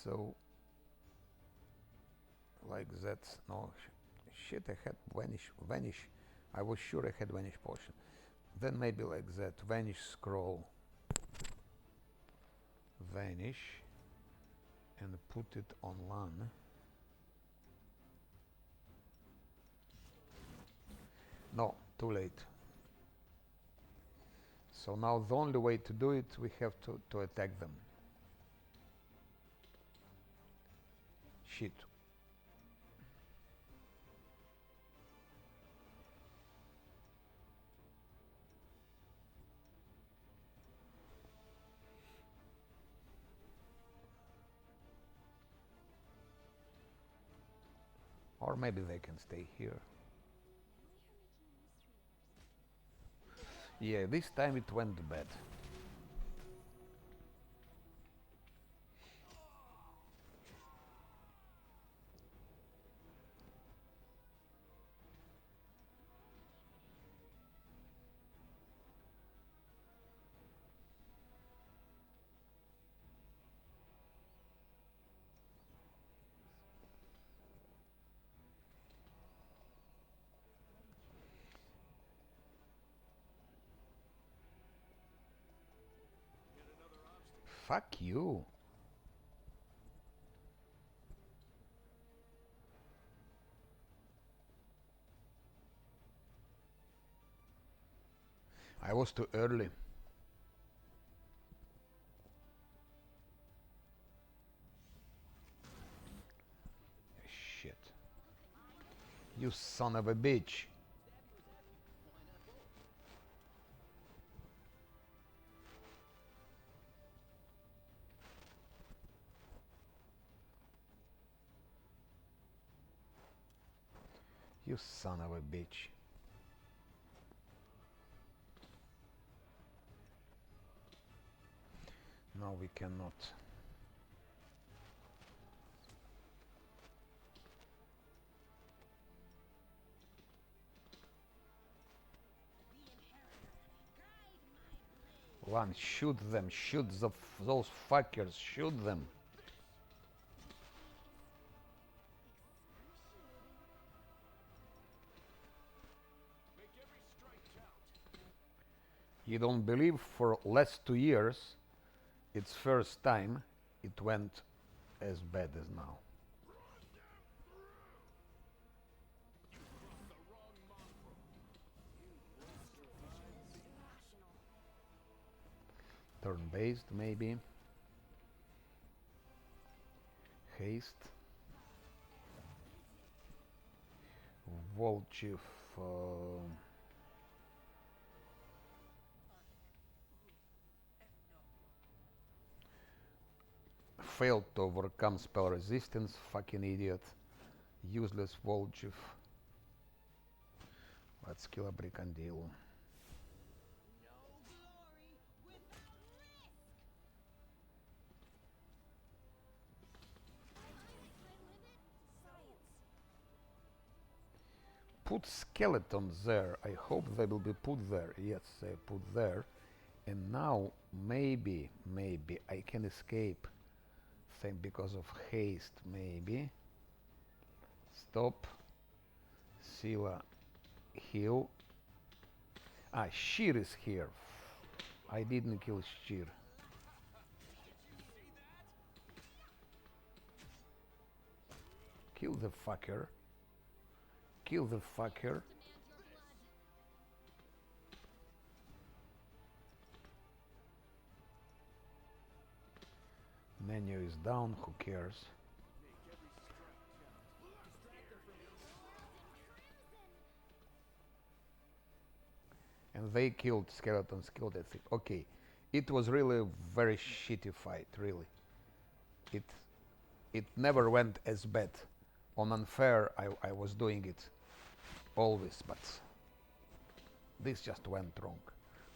So, like that. No, shit, I had Vanish. I was sure I had Vanish Potion. Then maybe like that. Vanish Scroll. Vanish. And put it on LAN. No, too late. So now the only way to do it, we have to attack them. Shit. Or maybe they can stay here. Yeah, this time it went bad. Fuck you. I was too early. Shit. You son of a bitch. You son of a bitch. No, we cannot. One, shoot them, shoot those fuckers, shoot them. You don't believe for last 2 years, it's first time it went as bad as now. Turn-based, maybe. Haste. Volchief. Failed to overcome spell resistance. Fucking idiot. Useless Volchief. Let's kill a Bricandil. Put skeletons there. I hope they will be put there. Yes, they put there. And now maybe I can escape. Think because of haste, maybe. Stop. Sila heal. Ah, Sheer is here. I didn't kill Sheer. Kill the fucker. Kill the fucker. Menu is down, who cares? And they killed skeletons, killed that thing. Okay, it was really a very shitty fight, really. It it never went as bad. On unfair, I was doing it always, but this just went wrong.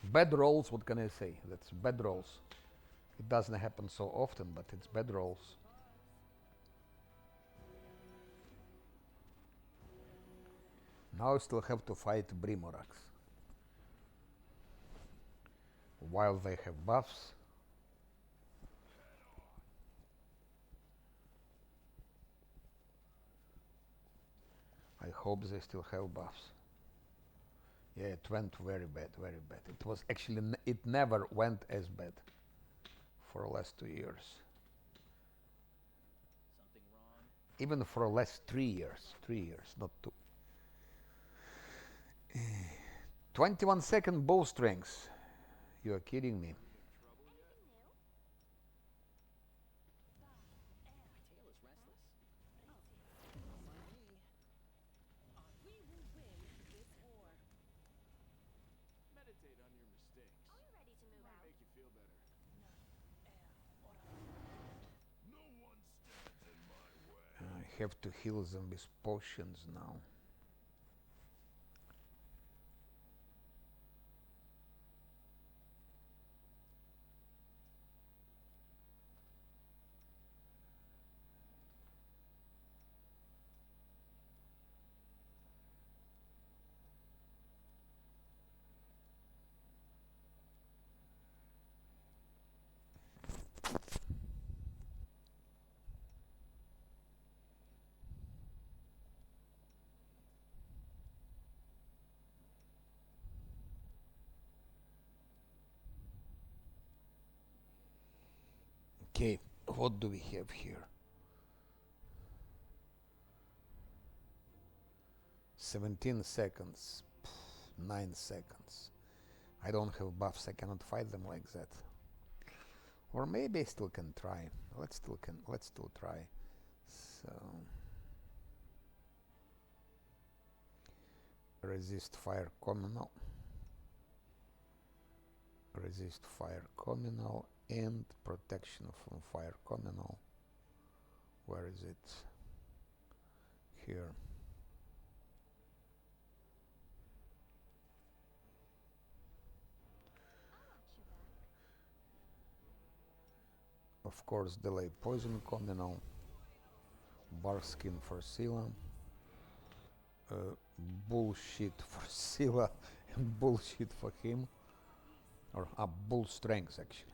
Bad rolls, what can I say? That's bad rolls. It doesn't happen so often, but it's bad rolls. Now I still have to fight Brimorax. While they have buffs. I hope they still have buffs. Yeah, it went very bad, very bad. It was actually, it never went as bad for the last 2 years. Something wrong? Even for the last 3 years, not 2. 21 second bow strength. You are kidding me. Anything new? My tail is restless. Not by me. We will win this war. Meditate on your mistakes. Are we ready to move Might out? make you feel better. No one stands in my way. I have to heal them with potions now. Okay, what do we have here? 17 seconds, 9 seconds. I don't have buffs, I cannot fight them like that. Or maybe I still can try. Let's still try. So resist fire communal. Resist fire communal and protection from fire communal. Where is it? Here. Of course, delay poison communal. Bar skin for Scylla. Bullshit for Scylla and bullshit for him. Or bull strength actually.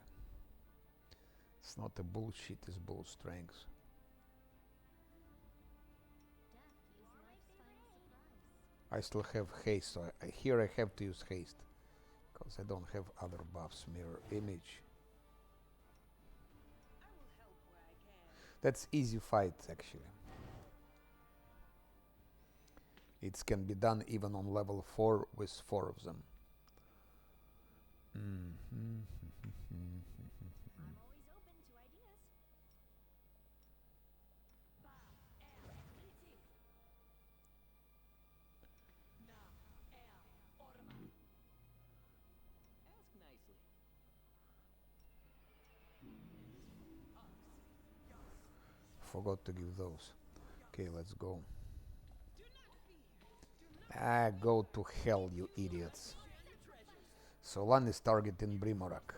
It's not a bullshit, it's bull strength. I still have haste, so here I have to use haste. Because I don't have other buffs. Mirror image. I will help where I can. That's easy fight actually. It can be done even on level 4 with 4 of them. I'm always open to ideas. Ask nicely. Forgot to give those. Okay, let's go. Do not fear. Go to hell, you idiots. Solan is targeting Brimorak.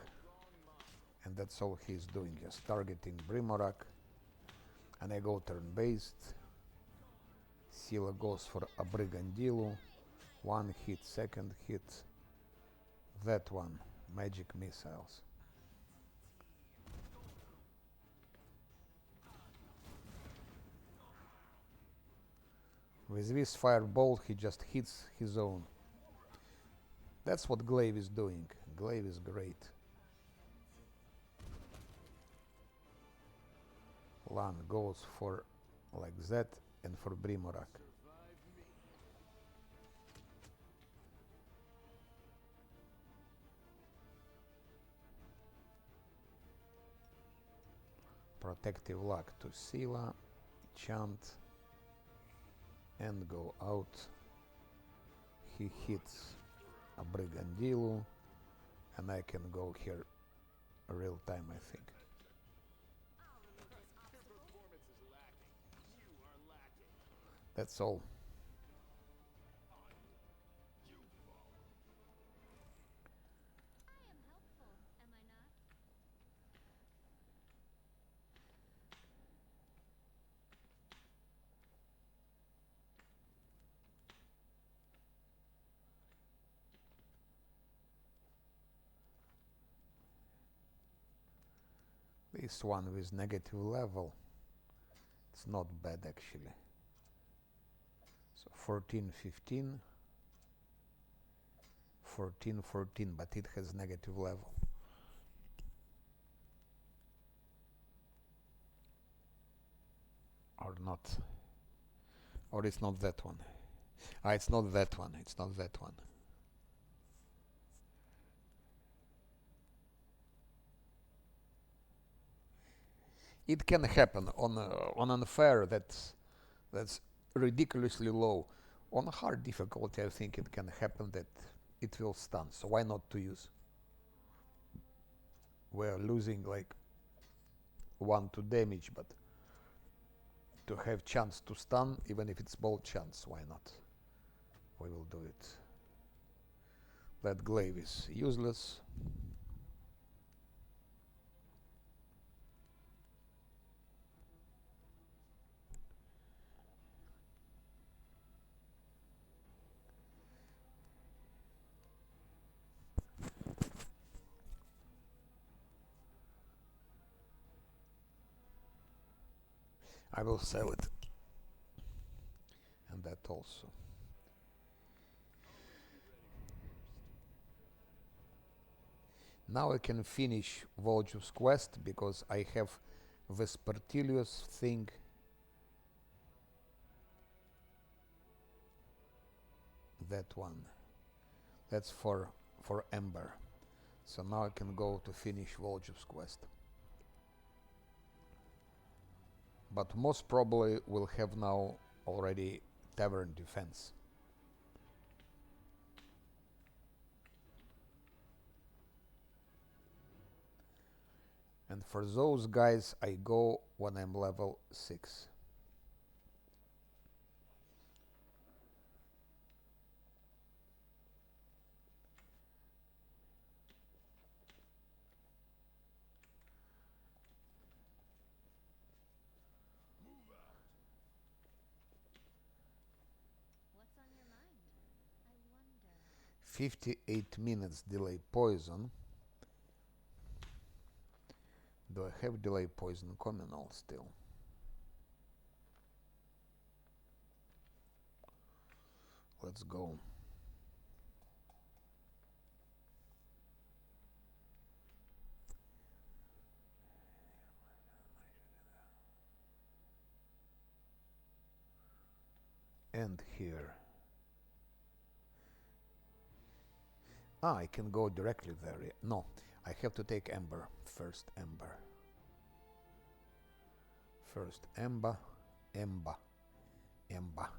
And that's all he's doing, just targeting Brimorak. And I go turn-based. Scylla goes for a Brigandilo. 1 hit, 2nd hit. That one, magic missiles. With this fireball, he just hits his own. That's what Glaive is doing. Glaive is great. Lan goes for like that and for Brimorak. Protective luck to Scylla, chant, and go out. He hits a Brigandilu, and I can go here real time, I think. I'll remove this Your obstacle. performance is lacking. You are lacking. That's all. You follow. I am helpful, am I not? This one with negative level, it's not bad actually. So 14, 15, 14, 14, but it has negative level. Or not. Or it's not that one. Ah, it's not that one. It's not that one. It can happen on unfair. That's ridiculously low. On hard difficulty, I think it can happen that it will stun. So why not to use? We're losing like 1 to damage, but to have chance to stun, even if it's small chance, why not? We will do it. That glaive is useless. I will sell it. And that also. Now I can finish Volju's quest because I have Vespertilius thing. That one. That's for Ember. So now I can go to finish Volju's quest. But most probably we'll have now already Tavern Defense. And for those guys I go when I'm level 6. What's on your mind? I wonder. 58 minutes delay poison. Do I have delay poison communal still? Let's go. And here. Ah, I can go directly there. No, I have to take Ember. First Ember. First Ember. Ember. Ember.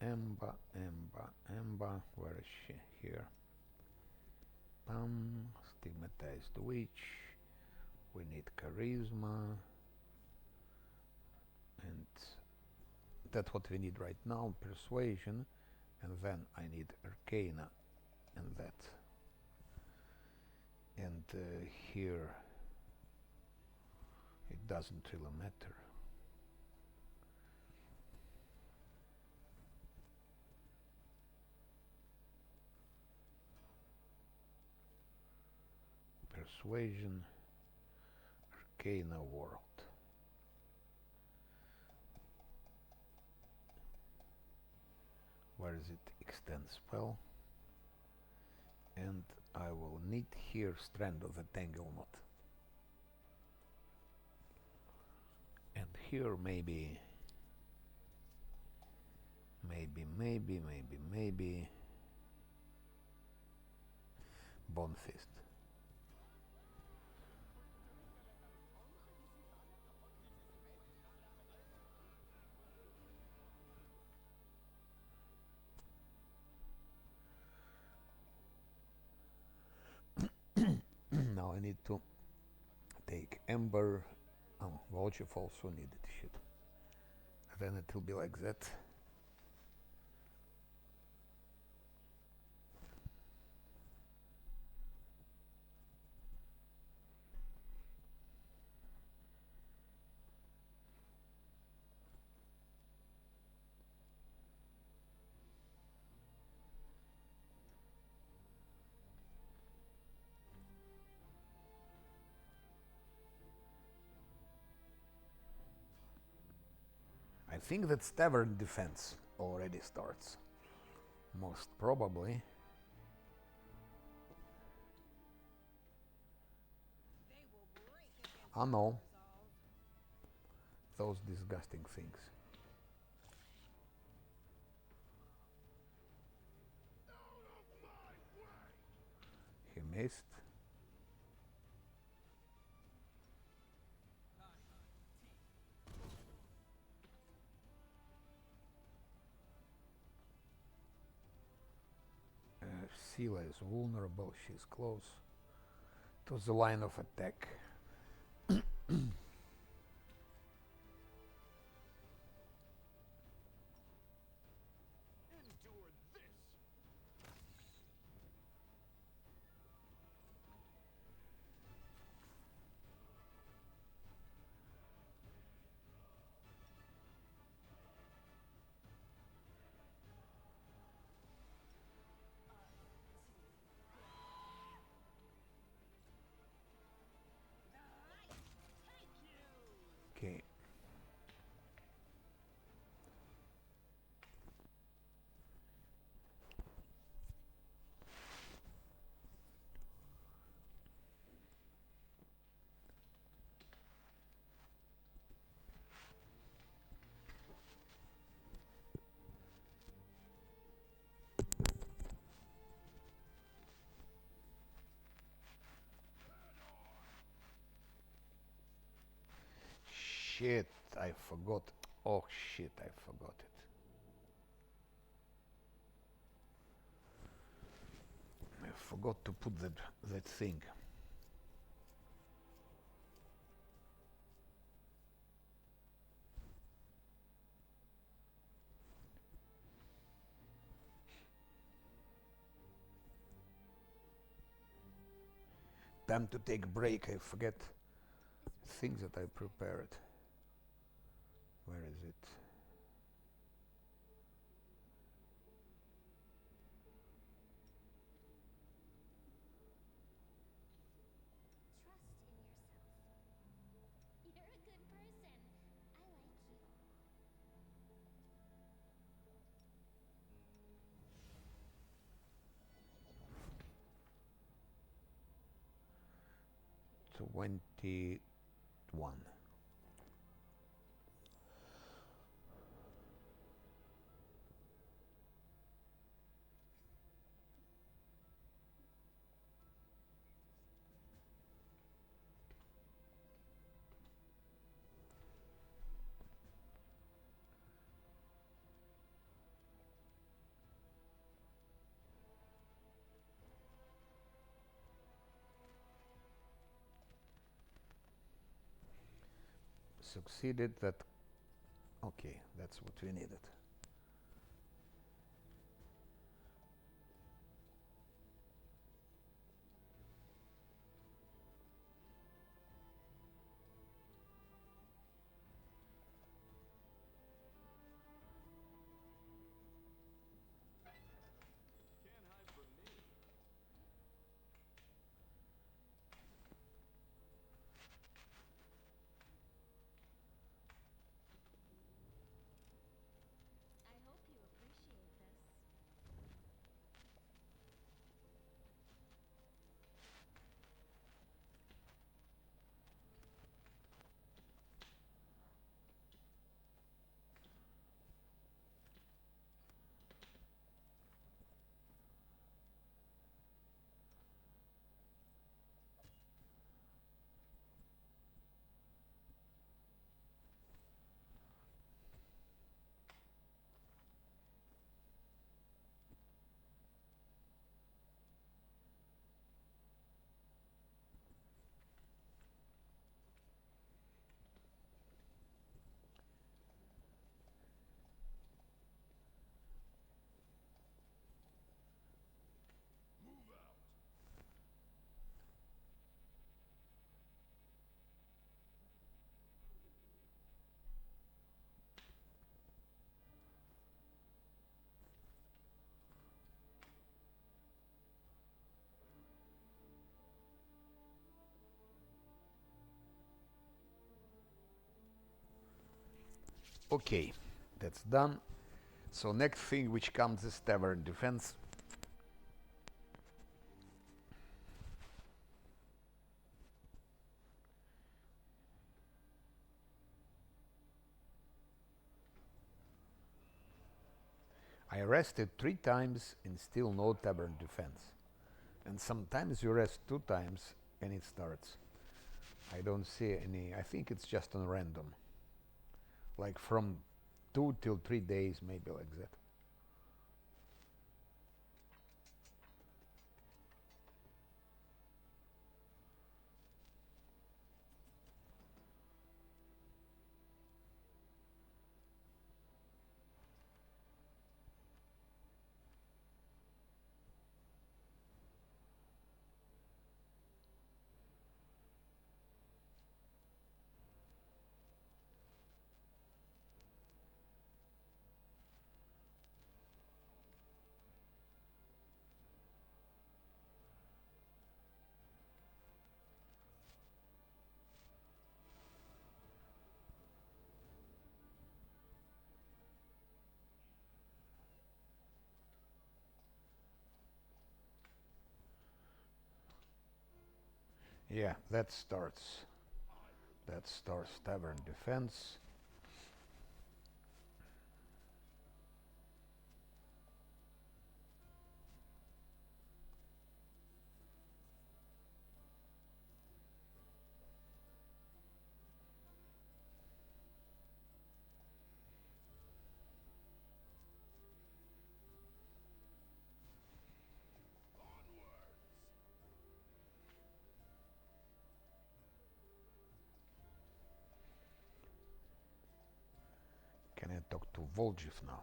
Ember, Ember, Ember. Where is she? Here. Pam. Stigmatized Witch. We need Charisma. And that's what we need right now. Persuasion. And then I need Arcana. And that. And here. It doesn't really matter. Persuasion, Arcana World. Where is it? Extend spell. And I will need here Strand of Entanglement. And here maybe Maybe. Bone Fist. Now I need to take Ember. Oh, Vulture also needed shit. Then it will be like that. I think that Tavern Defense already starts. Most probably. They will break against I know. resolve. Those disgusting things. He missed. Sela is vulnerable. She's close to the line of attack. Endure this. Okay. Shit, I forgot. Oh shit, I forgot it. I forgot to put that thing. Time to take break. I forget things that I prepared. Where is it? Trust in yourself. You're a good person. I like you. '21. Succeeded that. Okay, that's what we needed. Can't hide from me. Okay, that's done. So next thing which comes is tavern defense. I rested 3 times and still no tavern defense. And sometimes you rest 2 times and it starts. I don't see any. I think it's just on random. Like from 2 till 3 days, maybe like that. Yeah, that starts. That starts tavern defense. Can I talk to Voljiv now?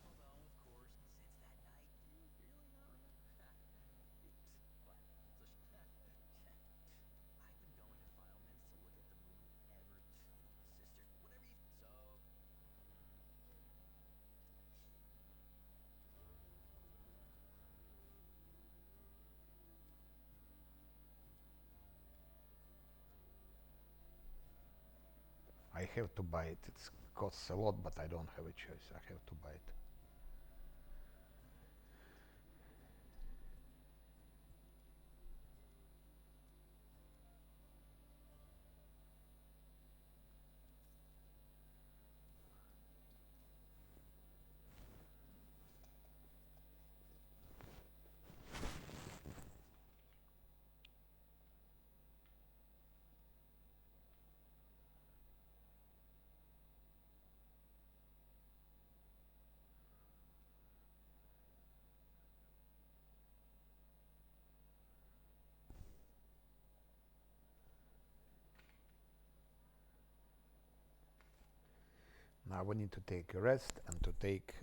Although, of course, since that night, you really are. What? So I've been going to Filemans to look at the moon sister, whatever you. So. I have to buy it. It costs a lot, but I don't have a choice. I have to buy it. Now we need to take a rest and to take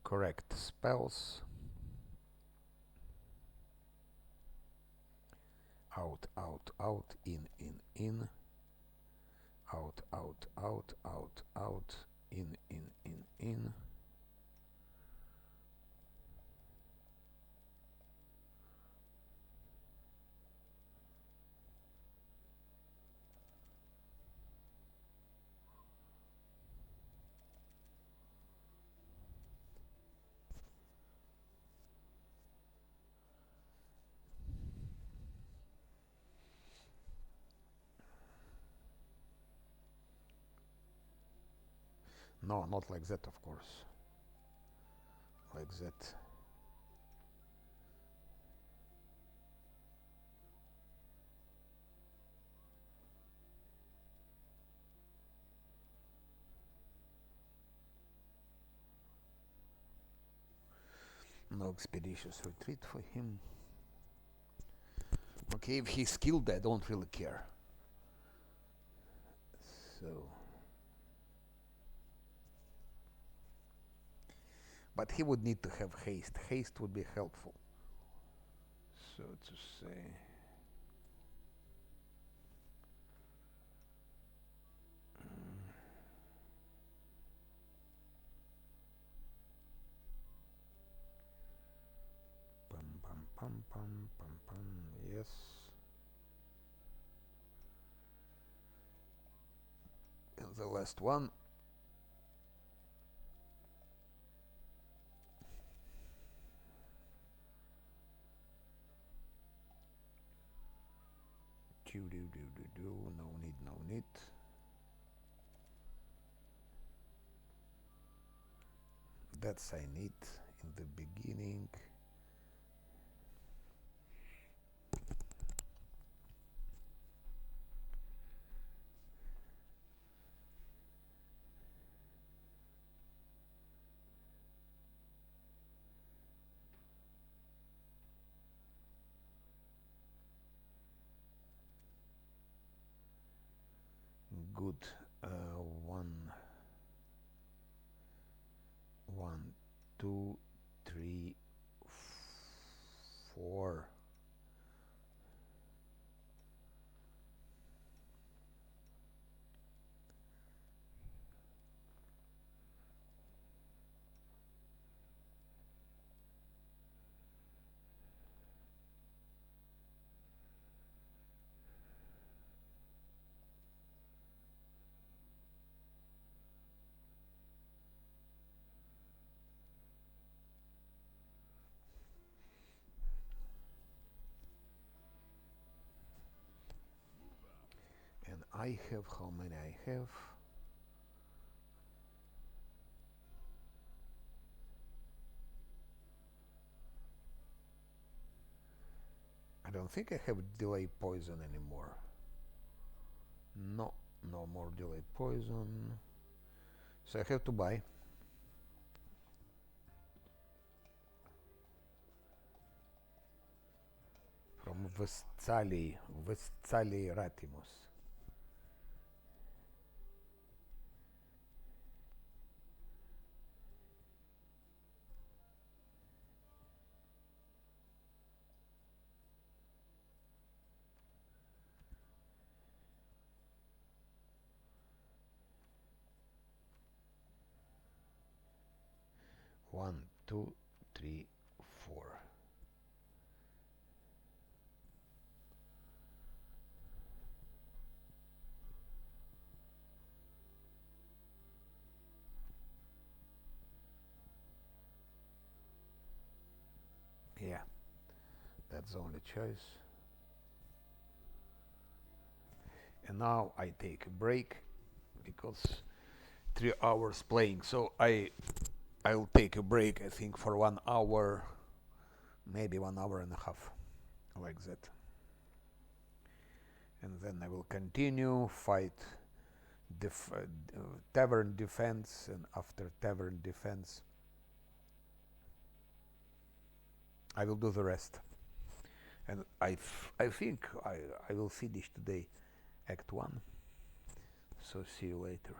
correct spells. Out, out, out, in. Out, out, out, out, out, in. No, not like that, of course. Like that. No expeditious retreat for him. Okay, if he's skilled, I don't really care. So. But he would need to have haste. Haste would be helpful. So to say. pum pum pum pum. Yes. And the last one. No need, no need. That's I need in the beginning. Good. One, one, two, three, four. And I have how many I have? I don't think I have delay poison anymore. No, no more delay poison. So I have to buy. From Vestsali Ratimus. One, two, three, four. Yeah, that's the only choice. And now I take a break because 3 hours playing. So I'll take a break. I think for 1 hour, maybe 1 hour and a half, like that. And then I will continue fight tavern defense, and after tavern defense, I will do the rest. And I think I will finish today Act 1. So see you later.